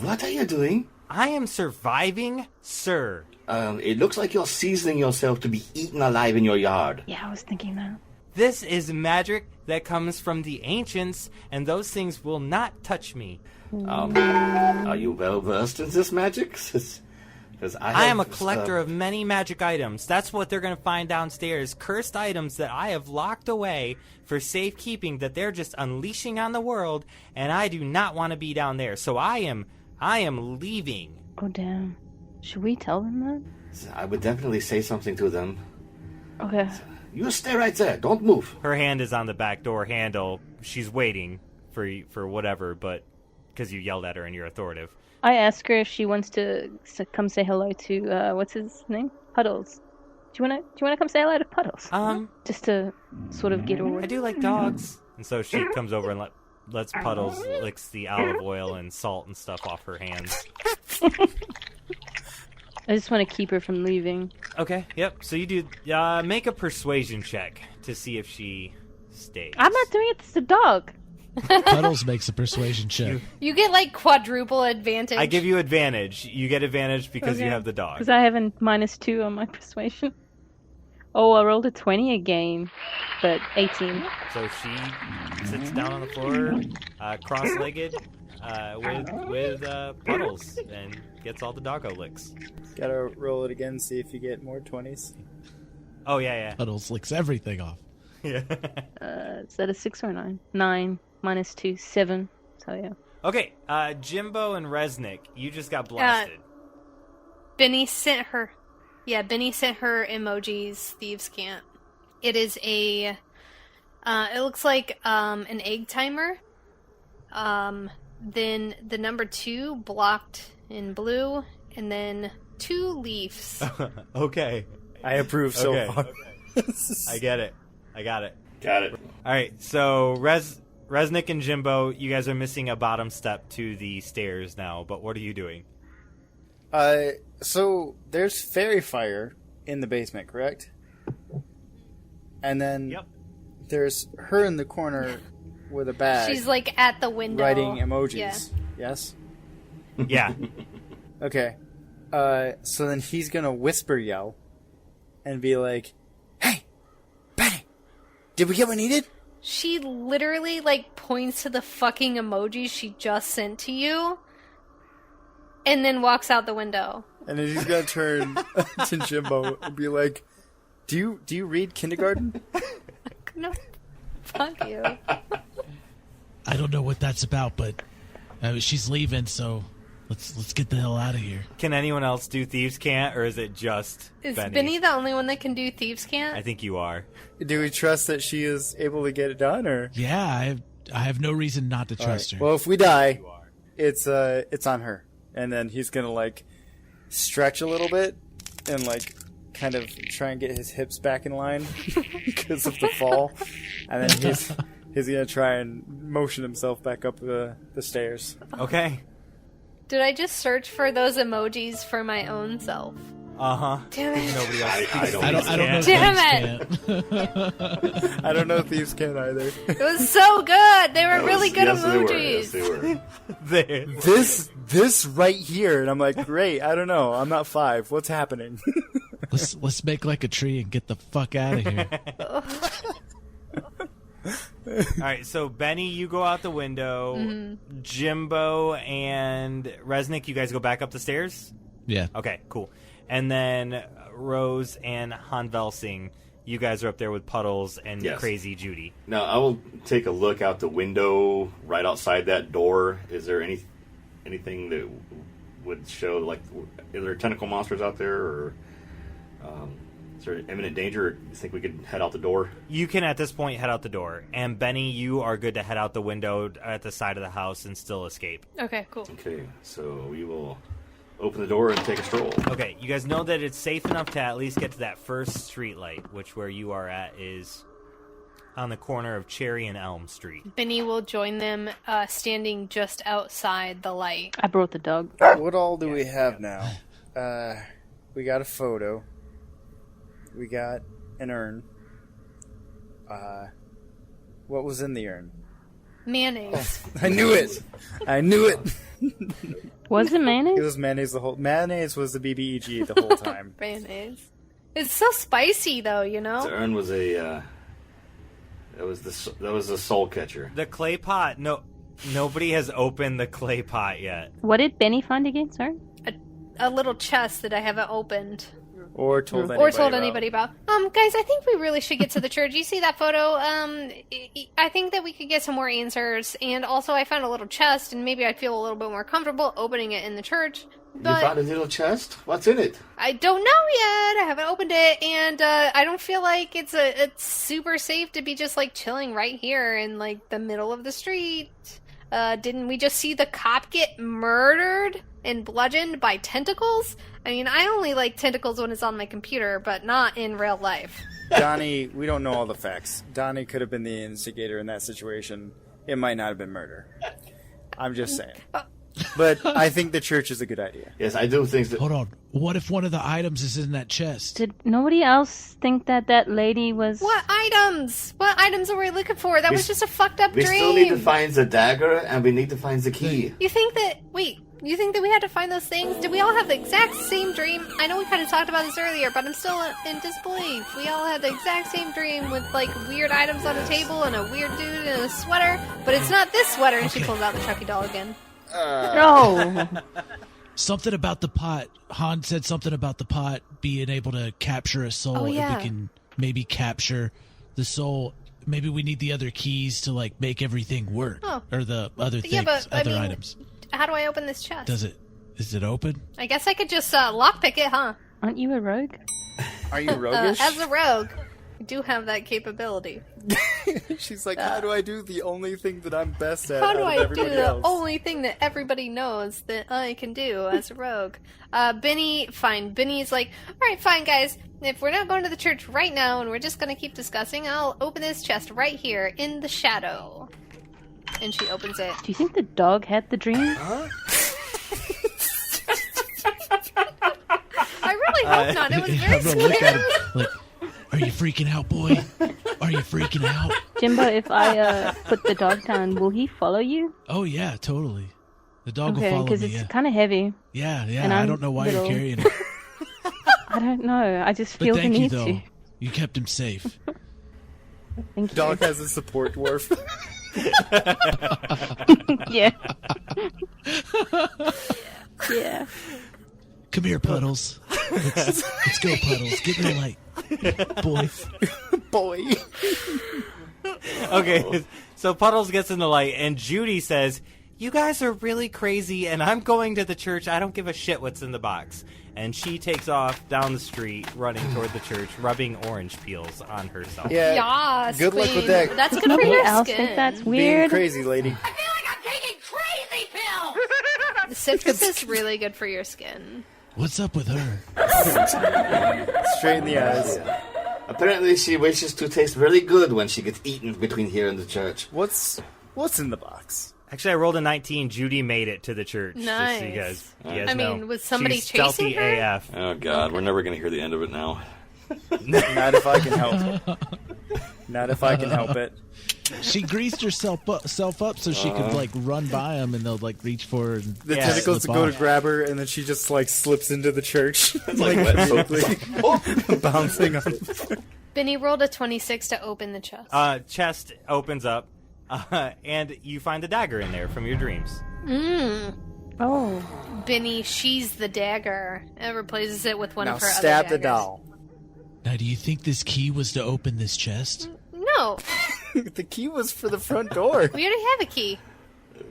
What are you doing? I am surviving, sir. It looks like you're seasoning yourself to be eaten alive in your yard. Yeah, I was thinking that. This is magic that comes from the ancients, and those things will not touch me. Are you well versed in this magic? 'Cause I am a collector of many magic items. That's what they're going to find downstairs. Cursed items that I have locked away for safekeeping that they're just unleashing on the world, and I do not want to be down there. So I am leaving. Oh, damn. Should we tell them that? I would definitely say something to them. Okay. You stay right there. Don't move. Her hand is on the back door handle. She's waiting for whatever, but because you yelled at her and you're authoritative. I asked her if she wants to come say hello to, what's his name? Puddles. Do you wanna come say hello to Puddles? Just to sort of get over. I do like dogs. And so she comes over and lets Puddles licks the olive oil and salt and stuff off her hands. I just want to keep her from leaving. Okay, yep. So you do make a persuasion check to see if she stays. I'm not doing it. It's the dog. Puddles makes a persuasion check. You get like quadruple advantage. I give you advantage. You get advantage because you have the dog. Because I have a -2 on my persuasion. Oh, I rolled a 20 again, but 18. So she sits down on the floor, cross-legged, with Puddles, and gets all the doggo licks. Gotta roll it again, see if you get more 20s. Oh yeah. Puddles licks everything off. Yeah. Is that a 6 or a 9? 9 -2, 7. So yeah. Okay, Jimbo and Reznik, you just got blasted. Benny sent her emojis, Thieves' Cant. It is it looks like an egg timer. Then the number 2 blocked in blue, and then 2 leaves. Okay. I approve so far. I get it. I got it. Got it. All right, so Reznik and Jimbo, you guys are missing a bottom step to the stairs now, but what are you doing? So there's fairy fire in the basement, correct? And then there's her in the corner with a bag. She's like at the window writing emojis. Yeah. Yes? Yeah. Okay. So then he's gonna whisper yell and be like, "Hey, Benny, did we get what we needed?" She literally like points to the fucking emoji she just sent to you, and then walks out the window. And then he's gonna turn to Jimbo and be like, "Do you read kindergarten?" No, fuck you. I don't know what that's about, but she's leaving, so let's get the hell out of here. Can anyone else do Thieves' Cant, or is it just Is Benny? Benny the only one that can do Thieves' Cant? I think you are. Do we trust that she is able to get it done, or? Yeah, I have no reason not to trust her. Well, if we die, it's on her. And then he's gonna like stretch a little bit and like kind of try and get his hips back in line because of the fall. And then he's gonna try and motion himself back up the stairs. Okay. Did I just search for those emojis for my own self? Uh-huh. Damn it. Nobody else. I don't know. Damn it! I don't know if thieves can either. It was so good. They were really good Yes, emojis. they were. There. This right here, and I'm like, great. I don't know. I'm not 5. What's happening? Let's make like a tree and get the fuck out of here. All right, so Benny, you go out the window. Mm-hmm. Jimbo and Reznik, you guys go back up the stairs? Yeah. Okay, cool. And then Rose and Han Velsing, you guys are up there with Puddles and Yes. Crazy Judy. Now, I will take a look out the window right outside that door. Is there anything that would show, like, are there tentacle monsters out there, or is there imminent danger, or you think we could head out the door? You can, at this point, head out the door. And Benny, you are good to head out the window at the side of the house and still escape. Okay, cool. Okay, so we will open the door and take a stroll. Okay, you guys know that it's safe enough to at least get to that first street light, which where you are at is on the corner of Cherry and Elm Street. Benny will join them standing just outside the light. I brought the dog. What all do we have now? We got a photo. We got an urn. What was in the urn? Mayonnaise. I knew it. I knew it. Was it mayonnaise? It was mayonnaise the whole. Mayonnaise was the BBEG the whole time. Mayonnaise. It's so spicy, though, you know? The urn was that was the soul catcher. The clay pot, nobody has opened the clay pot yet. What did Benny find again, sorry? A little chest that I haven't opened. Or told anybody about. Guys, I think we really should get to the church. You see that photo? I think that we could get some more answers. And also, I found a little chest, and maybe I'd feel a little bit more comfortable opening it in the church. But You found a little chest? What's in it? I don't know yet. I haven't opened it, and I don't feel like it's super safe to be just like chilling right here in like the middle of the street. Didn't we just see the cop get murdered and bludgeoned by tentacles? I mean, I only like tentacles when it's on my computer, but not in real life. Donnie, we don't know all the facts. Donnie could have been the instigator in that situation. It might not have been murder. I'm just saying. But I think the church is a good idea. Yes, I do think that. Hold on. What if one of the items is in that chest? Did nobody else think that lady was... What items? What items are we looking for? That was just a fucked up We dream. still need to find the dagger, and we need to find the key. You think that we had to find those things? Did we all have the exact same dream? I know we kind of talked about this earlier, but I'm still in disbelief. We all had the exact same dream with, like, weird items on a table and a weird dude in a sweater, but it's not this sweater, and she pulls out the Chucky doll again. No! Something about the pot. Han said something about the pot being able to capture a soul. Oh, yeah. If we can maybe capture the soul, maybe we need the other keys to, like, make everything work. Oh. Or the other things, Yeah, but, other I mean, items. How do I open this chest? Is it open? I guess I could just lockpick it, huh? Aren't you a rogue? Are you roguish? As a rogue, I do have that capability. She's like, how do I do the only thing that I'm best at? How do out of I do everybody the else? only thing that everybody knows that I can do as a rogue? Benny's like, alright, fine, guys. If we're not going to the church right now and we're just going to keep discussing, I'll open this chest right here in the shadow. And she opens it. Do you think the dog had the dream? I really hope not. It was very I'm gonna look at him scary. like, are you freaking out, boy? Are you freaking out? Jimbo, if I put the dog down, will he follow you? Oh, yeah, totally. The dog will Okay, follow me, because it's yeah. kind of heavy. Yeah, and I I'm don't know why little. you're carrying it. I don't know. I just But feel the thank you, need though. to. You kept him safe. Thank you. Dog has a support dwarf. Yeah. Yeah. Come here, Puddles. Let's go, Puddles. Get in the light. Boy. Boy. Okay, so Puddles gets in the light, and Judy says, "You guys are really crazy, and I'm going to the church. I don't give a shit what's in the box." And she takes off down the street, running toward the church, rubbing orange peels on herself. Yeah. Yas, Good luck queen. with that. That's good for Nobody your else skin. think that's Being weird? crazy, lady. Citrus is really good for your skin. What's up with her? Straight in the eyes. Apparently, she wishes to taste very good when she gets eaten between here and the church. What's in the box? Actually, I rolled a 19. Judy made it to the church. Just so you Nice. guys I mean, know. was somebody She's chasing stealthy her? AF. Oh, God, we're never going to hear the end of it now. Not if I can help. Not if I can help it. She greased herself up so she could like run by them, and they'll like reach for her. And The tentacles slip go off. to grab her, and then she just like slips into the church, like wet soap. bouncing on. Benny rolled a 26 to open the chest. Chest opens up, and you find a dagger in there from your dreams. Oh. Benny sheathes the dagger and replaces it with one Now of her other stab daggers. the doll. Now, do you think this key was to open this chest? No, The key was for the front door. we already have a key.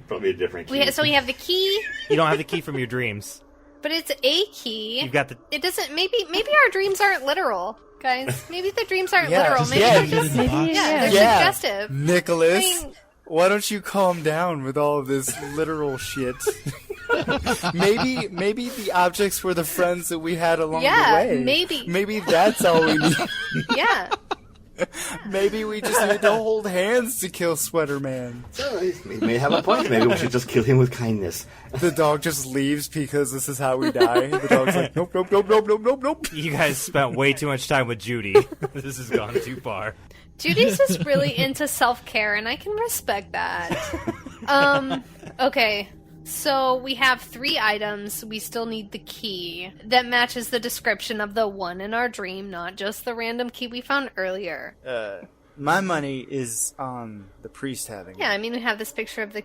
Probably a different key. So we have the key, You don't have the key from your dreams. but it's a key. You've got the... It doesn't. Maybe our dreams aren't literal, guys. Maybe the dreams aren't literal. Just Maybe leave they're it just in the box. they're Yeah. suggestive. Nicholas, I mean- why don't you calm down with all of this literal shit? maybe the objects were the friends that we had along the way. Maybe that's all we need. Yeah. Maybe we just need to hold hands to kill Sweater Man. So, he may have a point. Maybe we should just kill him with kindness. The dog just leaves because this is how we die. The dog's like, nope, nope, nope, nope, nope, nope, nope. You guys spent way too much time with Judy. This has gone too far. Judy's just really into self-care, and I can respect that. Okay, so we have 3 items. We still need the key that matches the description of the one in our dream, not just the random key we found earlier. My money is on the priest having it. Yeah, I mean, we have this picture of the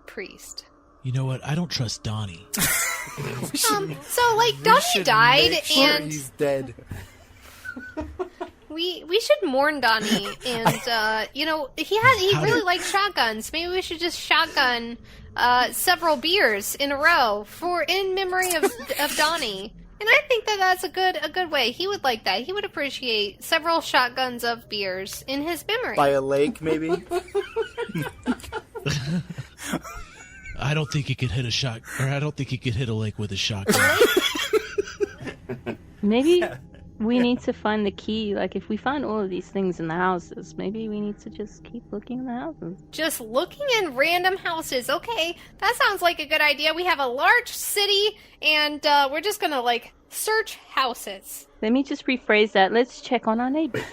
priest. You know what? I don't trust Donnie. So, like, Donnie should died, make sure and he's dead. we should mourn Donnie, and he really liked shotguns. Maybe we should just shotgun several beers in a row in memory of Donnie. And I think that's a good way. He would like that. He would appreciate several shotguns of beers in his memory. By a lake, maybe? I don't think he could hit a lake with a shotgun. Maybe we need to find the key. Like, if we find all of these things in the houses, maybe we need to just keep looking in the houses. Just looking in random houses. Okay, that sounds like a good idea. We have a large city, and we're just gonna, like, search houses. Let me just rephrase that. Let's check on our neighbors.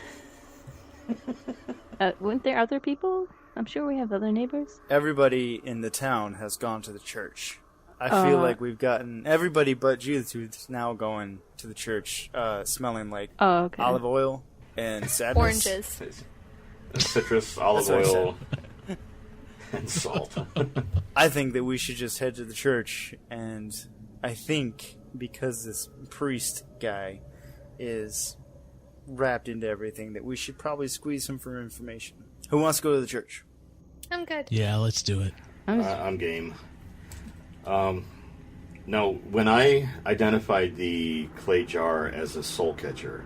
Weren't there other people? I'm sure we have other neighbors. Everybody in the town has gone to the church. I feel like we've gotten everybody but Judith, who's now going to the church, smelling like olive oil and sadness. Oranges. Citrus, olive oil, and salt. I think that we should just head to the church, and I think because this priest guy is wrapped into everything, that we should probably squeeze him for information. Who wants to go to the church? I'm good. Yeah, let's do it. I'm game. No, when I identified the clay jar as a soul catcher,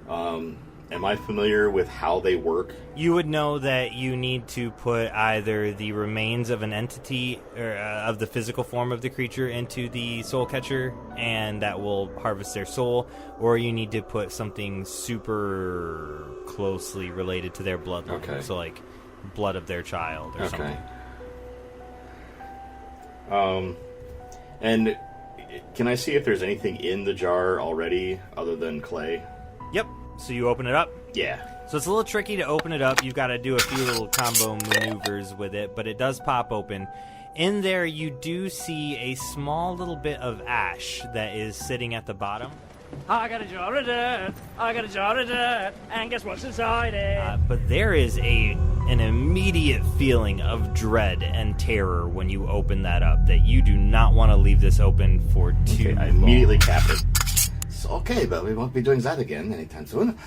am I familiar with how they work? You would know that you need to put either the remains of an entity or of the physical form of the creature into the soul catcher, and that will harvest their soul, or you need to put something super closely related to their bloodline. Okay. So, like, blood of their child or something. And can I see if there's anything in the jar already other than clay? Yep. So you open it up. Yeah. So it's a little tricky to open it up. You've got to do a few little combo maneuvers with it, but it does pop open. In there, you do see a small little bit of ash that is sitting at the bottom. I got a jar of dirt. I got a jar of dirt. And guess what's inside it? But there is an immediate feeling of dread and terror when you open that up, that you do not want to leave this open for too long. I immediately cap it. It's okay, but we won't be doing that again anytime soon.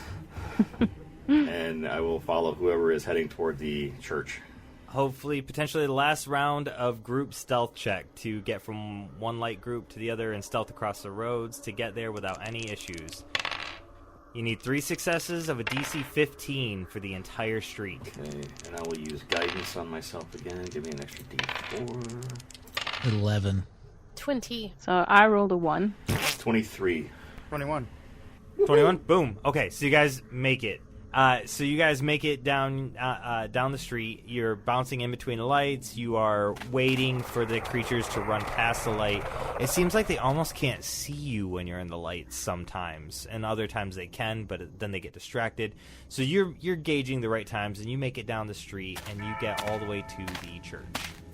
And I will follow whoever is heading toward the church. Hopefully, potentially the last round of group stealth check to get from one light group to the other and stealth across the roads to get there without any issues. You need 3 successes of a DC 15 for the entire street. Okay, and I will use guidance on myself again. Give me an extra D4. 11. 20. So I rolled a 1. 23. 21. 21? Boom. Okay, so you guys make it. So you guys make it down the street. You're bouncing in between the lights. You are waiting for the creatures to run past the light. It seems like they almost can't see you when you're in the lights sometimes, and other times they can, but then they get distracted. So you're gauging the right times, and you make it down the street, and you get all the way to the church.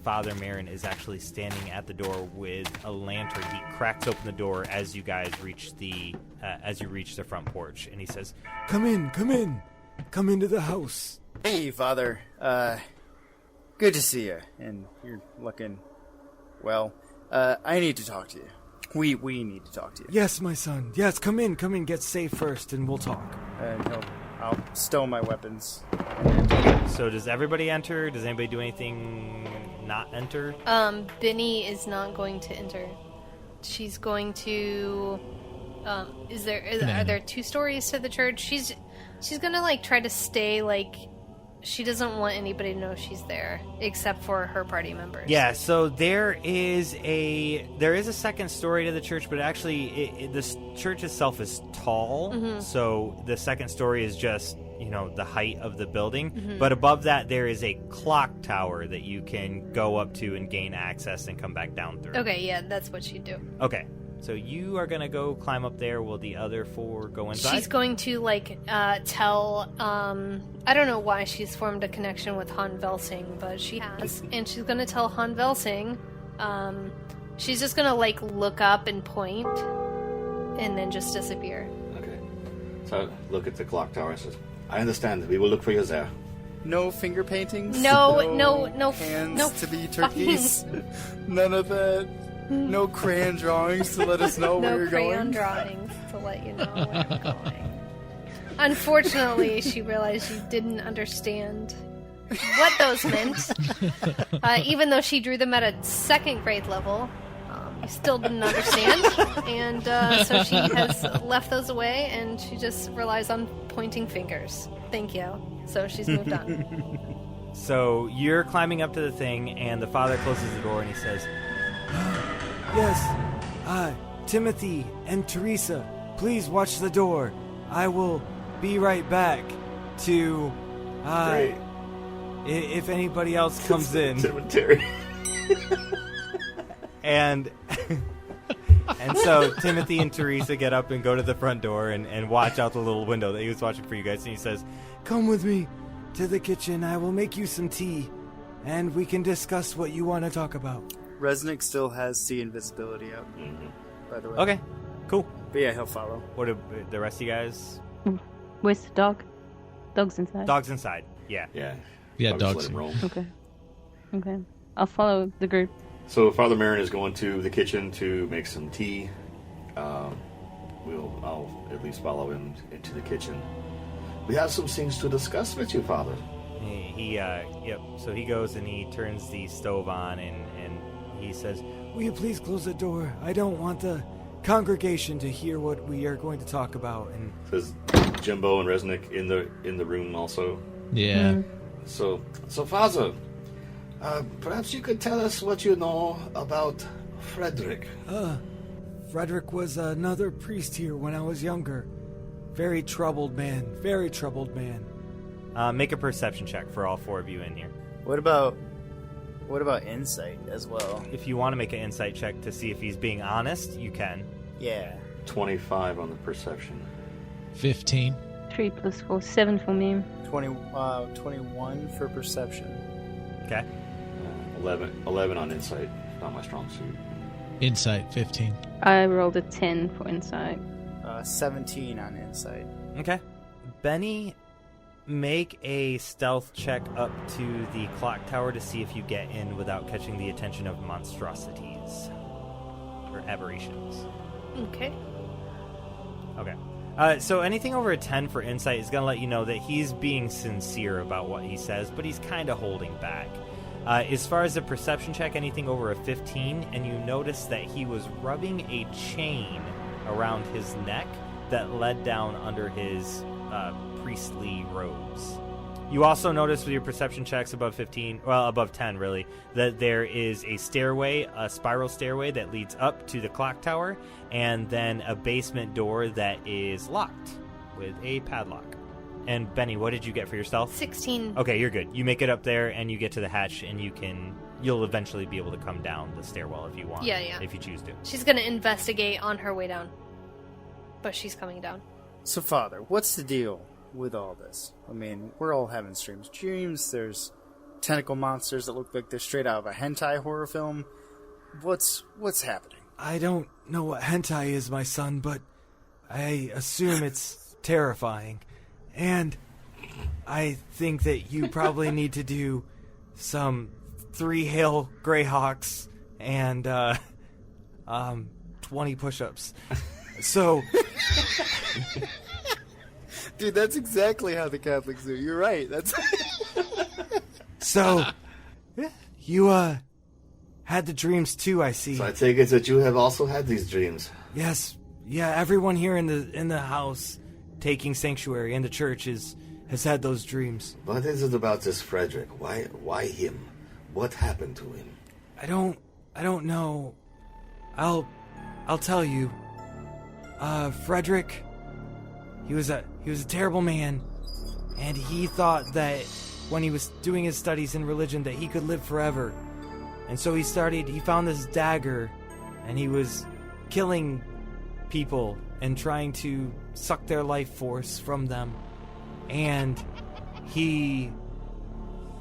Father Marin is actually standing at the door with a lantern. He cracks open the door as you guys reach the front porch, and he says, Come in. Come into the house. Hey, Father. Good to see you. And you're looking well. I need to talk to you. We need to talk to you. Yes, my son. Yes, come in. Get safe first, and we'll talk. And I'll stow my weapons. So does everybody enter? Does anybody do anything not enter? Benny is not going to enter. She's going to. Are there 2 stories to the church? She's gonna like try to stay like. She doesn't want anybody to know she's there, except for her party members. Yeah, so there is a second story to the church, but actually the church itself is tall, so the second story is just, the height of the building. But above that, there is a clock tower that you can go up to and gain access and come back down through. Okay, yeah, that's what she'd do. Okay. So you are going to go climb up there while the other 4 go inside? She's going to, tell, I don't know why she's formed a connection with Han Velsing, but she has. And she's going to tell Han Velsing, she's just going to, look up and point, and then just disappear. Okay. So I look at the clock tower and says, I understand. We will look for you there. No finger paintings? No hands no to be turkeys? None of that? No crayon drawings to let us know where you're going? No crayon drawings to let you know where I'm going. Unfortunately, she realized you didn't understand what those meant. Even though she drew them at a 2nd grade level, you still didn't understand. And so she has left those away, and she just relies on pointing fingers. Thank you. So she's moved on. So you're climbing up to the thing, and the father closes the door, and he says, Yes, Timothy and Teresa, please watch the door. I will be right back to, if anybody else comes in. Cemetery. And so Timothy and Teresa get up and go to the front door and watch out the little window that he was watching for you guys, and he says, Come with me to the kitchen. I will make you some tea, and we can discuss what you want to talk about. Reznik still has see invisibility up, by the way. Okay, cool. But yeah, he'll follow. What are the rest of you guys? Where's the dog? Dog's inside. Dog's inside, yeah. Yeah, dog's roam. Okay. I'll follow the group. So Father Marin is going to the kitchen to make some tea. I'll at least follow him into the kitchen. We have some things to discuss with you, Father. So he goes and he turns the stove on and he says, Will you please close the door? I don't want the congregation to hear what we are going to talk about. And says Jimbo and Reznik in the room also. Yeah. So Father, perhaps you could tell us what you know about Frederick. Frederick was another priest here when I was younger. Very troubled man. make a perception check for all 4 of you in here. What about insight as well? If you want to make an insight check to see if he's being honest, you can. Yeah. 25 on the perception. 15. 3 plus 4, 7 for me. 21 for perception. Okay. 11 on insight. Not my strong suit. Insight, 15. I rolled a 10 for insight. 17 on insight. Okay. Benny, make a stealth check up to the clock tower to see if you get in without catching the attention of monstrosities or aberrations. Okay. Okay. So anything over a 10 for insight is going to let you know that he's being sincere about what he says, but he's kind of holding back. As far as the perception check, anything over a 15, and you notice that he was rubbing a chain around his neck that led down under his priestly robes. You also notice with your perception checks above 10 really, that there is a stairway, a spiral stairway that leads up to the clock tower, and then a basement door that is locked with a padlock. And Benny, what did you get for yourself? 16. Okay, you're good. You make it up there, and you get to the hatch, and you'll eventually be able to come down the stairwell if you want. Yeah. If you choose to. She's gonna investigate on her way down. But she's coming down. So, Father, what's the deal with all this? I mean, we're all having strange dreams. There's tentacle monsters that look like they're straight out of a hentai horror film. What's happening? I don't know what hentai is, my son, but I assume it's terrifying. And I think that you probably need to do some 3 Hail Greyhawks and 20 push-ups. So... Dude, that's exactly how the Catholics do. You're right. That's... So, you, had the dreams too, I see. So I take it that you have also had these dreams. Yes. Yeah, everyone here in the house taking sanctuary in the church has had those dreams. What is it about this Frederick? Why him? What happened to him? I don't know. I'll tell you. Frederick, he was a terrible man, and he thought that when he was doing his studies in religion that he could live forever. And so he found this dagger, and he was killing people and trying to suck their life force from them. And I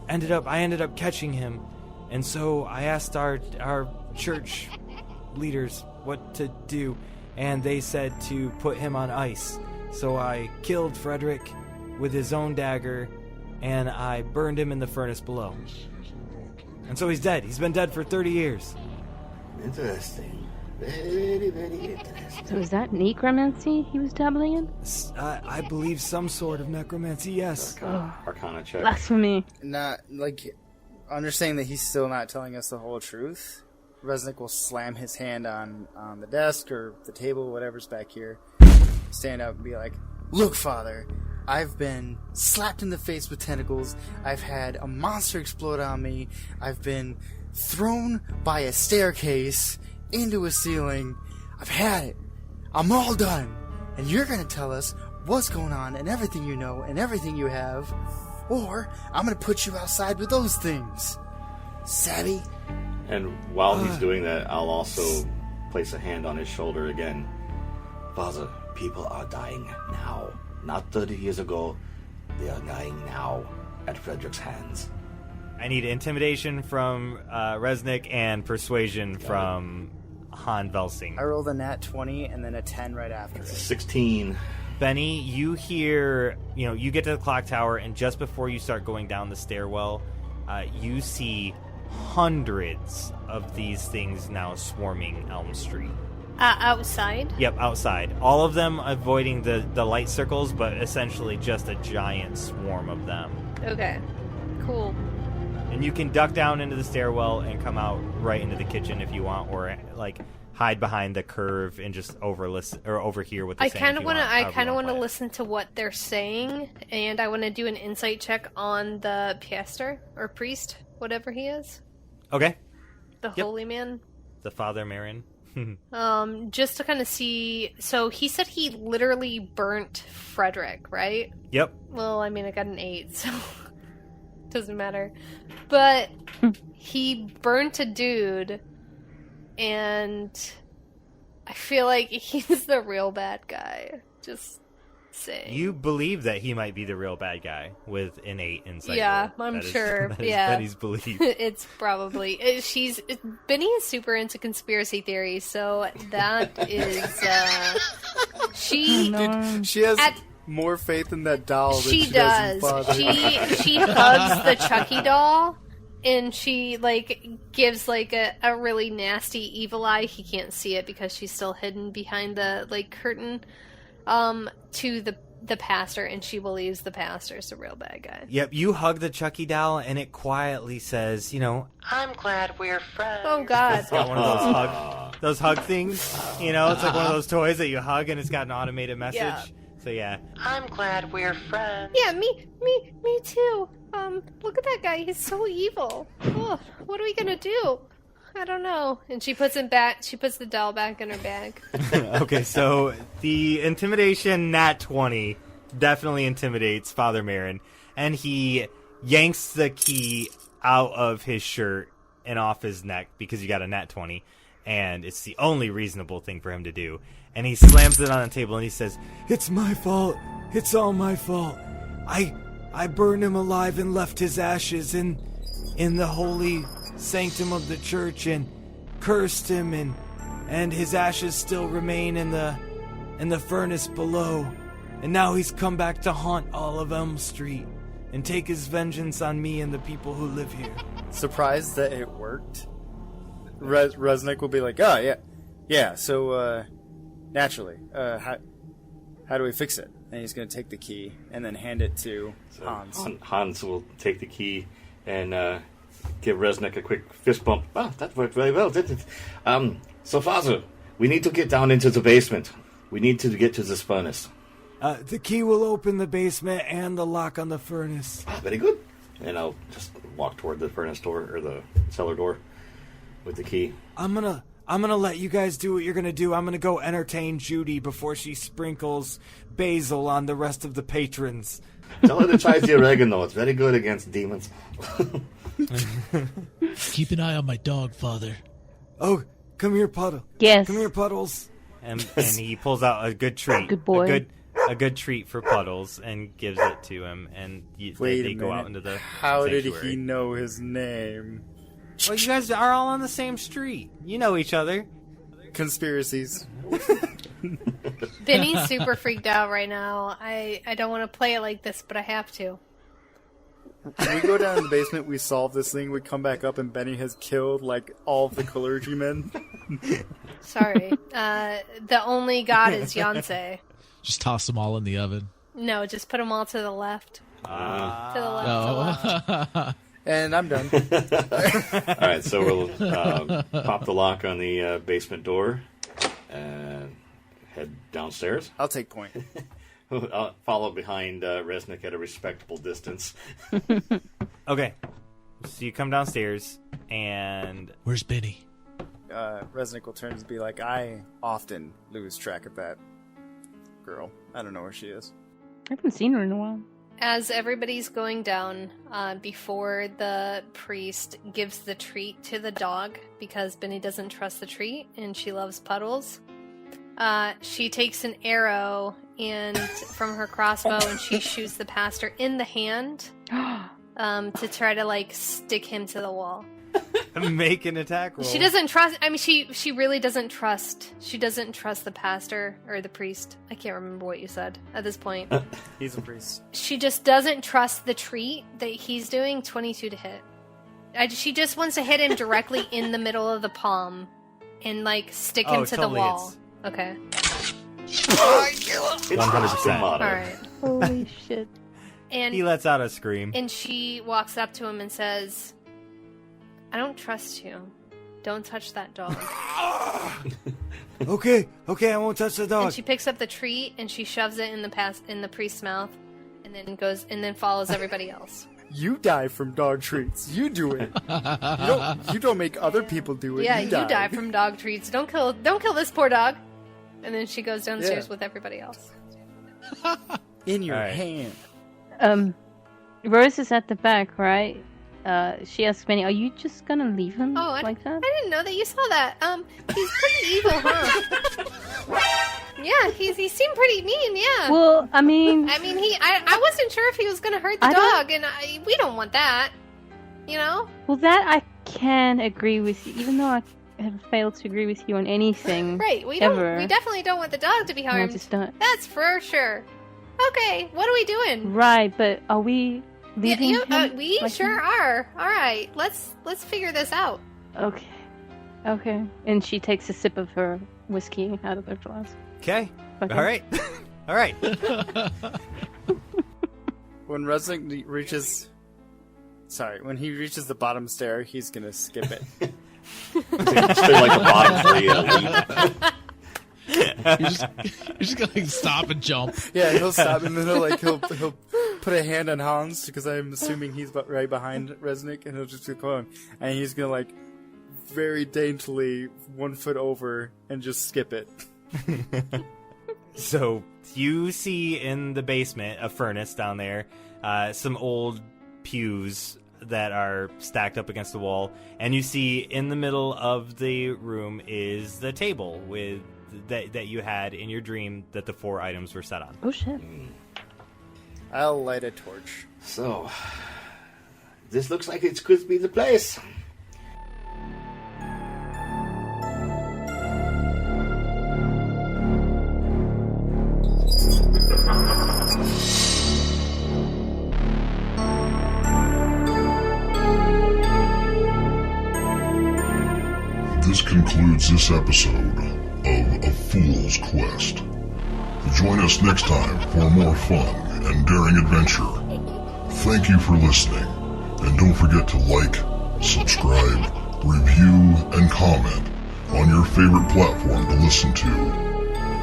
ended up catching him. And so I asked our church leaders what to do, and they said to put him on ice. So I killed Frederick with his own dagger, and I burned him in the furnace below. And so he's dead. He's been dead for 30 years. Interesting. Very, very interesting. So is that necromancy he was dabbling in? I believe some sort of necromancy, yes. Arcana check. Blasphemy. Not, like, understanding that he's still not telling us the whole truth, Reznik will slam his hand on the desk or the table, whatever's back here, stand up and be like, "Look, Father, I've been slapped in the face with tentacles. I've had a monster explode on me. I've been thrown by a staircase into a ceiling. I've had it. I'm all done. And you're going to tell us what's going on and everything you know and everything you have, or I'm going to put you outside with those things. Savvy?" And while he's doing that, I'll also place a hand on his shoulder again. Father, people are dying now. Not 30 years ago. They are dying now at Frederick's hands. I need intimidation from Reznik and persuasion from Han Velsing. I rolled a nat 20 and then a 10 right after it. 16. Benny, you hear, you get to the clock tower, and just before you start going down the stairwell, you see hundreds of these things now swarming Elm Street. Outside? Yep, outside. All of them avoiding the light circles, but essentially just a giant swarm of them. Okay, cool. And you can duck down into the stairwell and come out right into the kitchen if you want, or hide behind the curve and just overhear what they're saying. I kind of want to listen to what they're saying, and I want to do an insight check on the pastor or priest, whatever he is. Okay. The holy man. The Father Marin. Just to kind of see. So he said he literally burnt Frederick, right? Yep. Well, I mean, I got an 8, so doesn't matter. But he burnt a dude, and I feel like he's the real bad guy. Just saying. You believe that he might be the real bad guy with an 8 insight. Yeah, roll. I'm That is- sure. that is Yeah, Benny's belief. It's probably Benny is super into conspiracy theories, so that is she. Dude, she has more faith in that doll than She she does. in Father. She hugs the Chucky doll, and she gives a really nasty evil eye. He can't see it because she's still hidden behind the curtain. To the pastor, and she believes the pastor's the real bad guy. Yep, you hug the Chucky doll, and it quietly says, I'm glad we're friends. Oh God! It's got one of those hug things. It's like one of those toys that you hug, and it's got an automated message. Yeah. So yeah. I'm glad we're friends. Yeah, me too. Look at that guy. He's so evil. Oh, what are we gonna do? I don't know. And she puts him back. She puts the doll back in her bag. Okay, so the intimidation nat 20 definitely intimidates Father Marin, and he yanks the key out of his shirt and off his neck because you got a nat 20, and it's the only reasonable thing for him to do. And he slams it on the table and he says, "It's my fault. It's all my fault. I burned him alive and left his ashes in the holy sanctum of the church and cursed him, and his ashes still remain in the furnace below. And now he's come back to haunt all of Elm Street and take his vengeance on me and the people who live here." Surprised that it worked. Reznik will be like, "Oh yeah. So naturally, how do we fix it?" And he's going to take the key and then hand it to Hans. Hans will take the key and give Reznik a quick fist bump. "Ah, that worked very well, didn't it? So, Father, we need to get down into the basement. We need to get to this furnace." The key will open the basement and the lock on the furnace. "Ah, very good." And I'll just walk toward the furnace door, or the cellar door, with the key. I'm gonna let you guys do what you're gonna do. I'm gonna go entertain Judy before she sprinkles basil on the rest of the patrons. Tell her to try the oregano. It's very good against demons. Keep an eye on my dog, Father. Oh, come here, Puddle. Yes. Come here, Puddles. And he pulls out a good treat. Good boy. A good treat for Puddles and gives it to him. And they go out into the How did sanctuary. he know his name? Well, you guys are all on the same street. You know each other. Conspiracies. Benny's super freaked out right now. I don't want to play it like this, but I have to. We go down in the basement, we solve this thing, we come back up, and Benny has killed, like, all of the clergymen. Sorry. The only god is Yonsei. Just toss them all in the oven. No, just put them all to the left. To the left, to the left. And I'm done. All right, so we'll pop the lock on the basement door and head downstairs. I'll take point. I'll follow behind Reznik at a respectable distance. Okay. So you come downstairs, and... Where's Benny? Reznik will turn and be like, "I often lose track of that girl. I don't know where she is." I haven't seen her in a while. As everybody's going down, before the priest gives the treat to the dog, because Benny doesn't trust the treat, and she loves Puddles, she takes an arrow and from her crossbow, and she shoots the pastor in the hand to try to, like, stick him to the wall. Make an attack roll. She doesn't trust... I mean, she really doesn't trust... She doesn't trust the pastor or the priest. I can't remember what you said at this point. He's a priest. She just doesn't trust the treat that he's doing. 22 to hit. She just wants to hit him directly in the middle of the palm and, like, stick him to totally the wall. hits. Okay. 100%. Alright. Holy shit. And He lets out a scream. And she walks up to him and says, "I don't trust you. Don't touch that dog." Okay, I won't touch the dog. And she picks up the treat and she shoves it in the priest's mouth, and then follows everybody else. You die from dog treats. You do it. You don't make other people do it. Yeah, you you die from dog treats. Don't kill this poor dog. And then she goes downstairs with everybody else. In your All right. hand. Rose is at the back, right? She asks Benny, "Are you just gonna leave him Oh, like that?" I didn't know that you saw that. He's pretty evil, huh? Yeah, he seemed pretty mean. Yeah. Well, I mean, I wasn't sure if he was gonna hurt the I don't- dog, and we don't want that. You know? well, that I can agree with you, even though I have failed to agree with you on anything. Right. We ever. We definitely don't want the dog to be I harmed. just don't. That's for sure. Okay, what are we doing? Right, but are we leaving him? We like sure him? are. All right, let's figure this out. Okay. And she takes a sip of her whiskey out of her glass. Okay. Okay. All right. All right. When Reznik reaches the bottom stair, he's gonna skip it. Stay like a bottom three You're just gonna like, stop and jump. Yeah, he'll stop and then he'll put a hand on Hans, because I'm assuming he's right behind Reznik, and he'll just keep going, and he's gonna, like, very daintily 1 foot over and just skip it. So you see in the basement a furnace down there, some old pews that are stacked up against the wall, and you see in the middle of the room is the table with that you had in your dream that the 4 items were set on. Oh shit. I'll light a torch. So, this looks like it could be the place. This concludes this episode of A Fool's Quest. Join us next time for more fun and daring adventure. Thank you for listening, and don't forget to like, subscribe, review, and comment on your favorite platform to listen to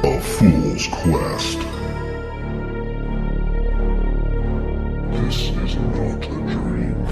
A Fool's Quest. This is not a dream.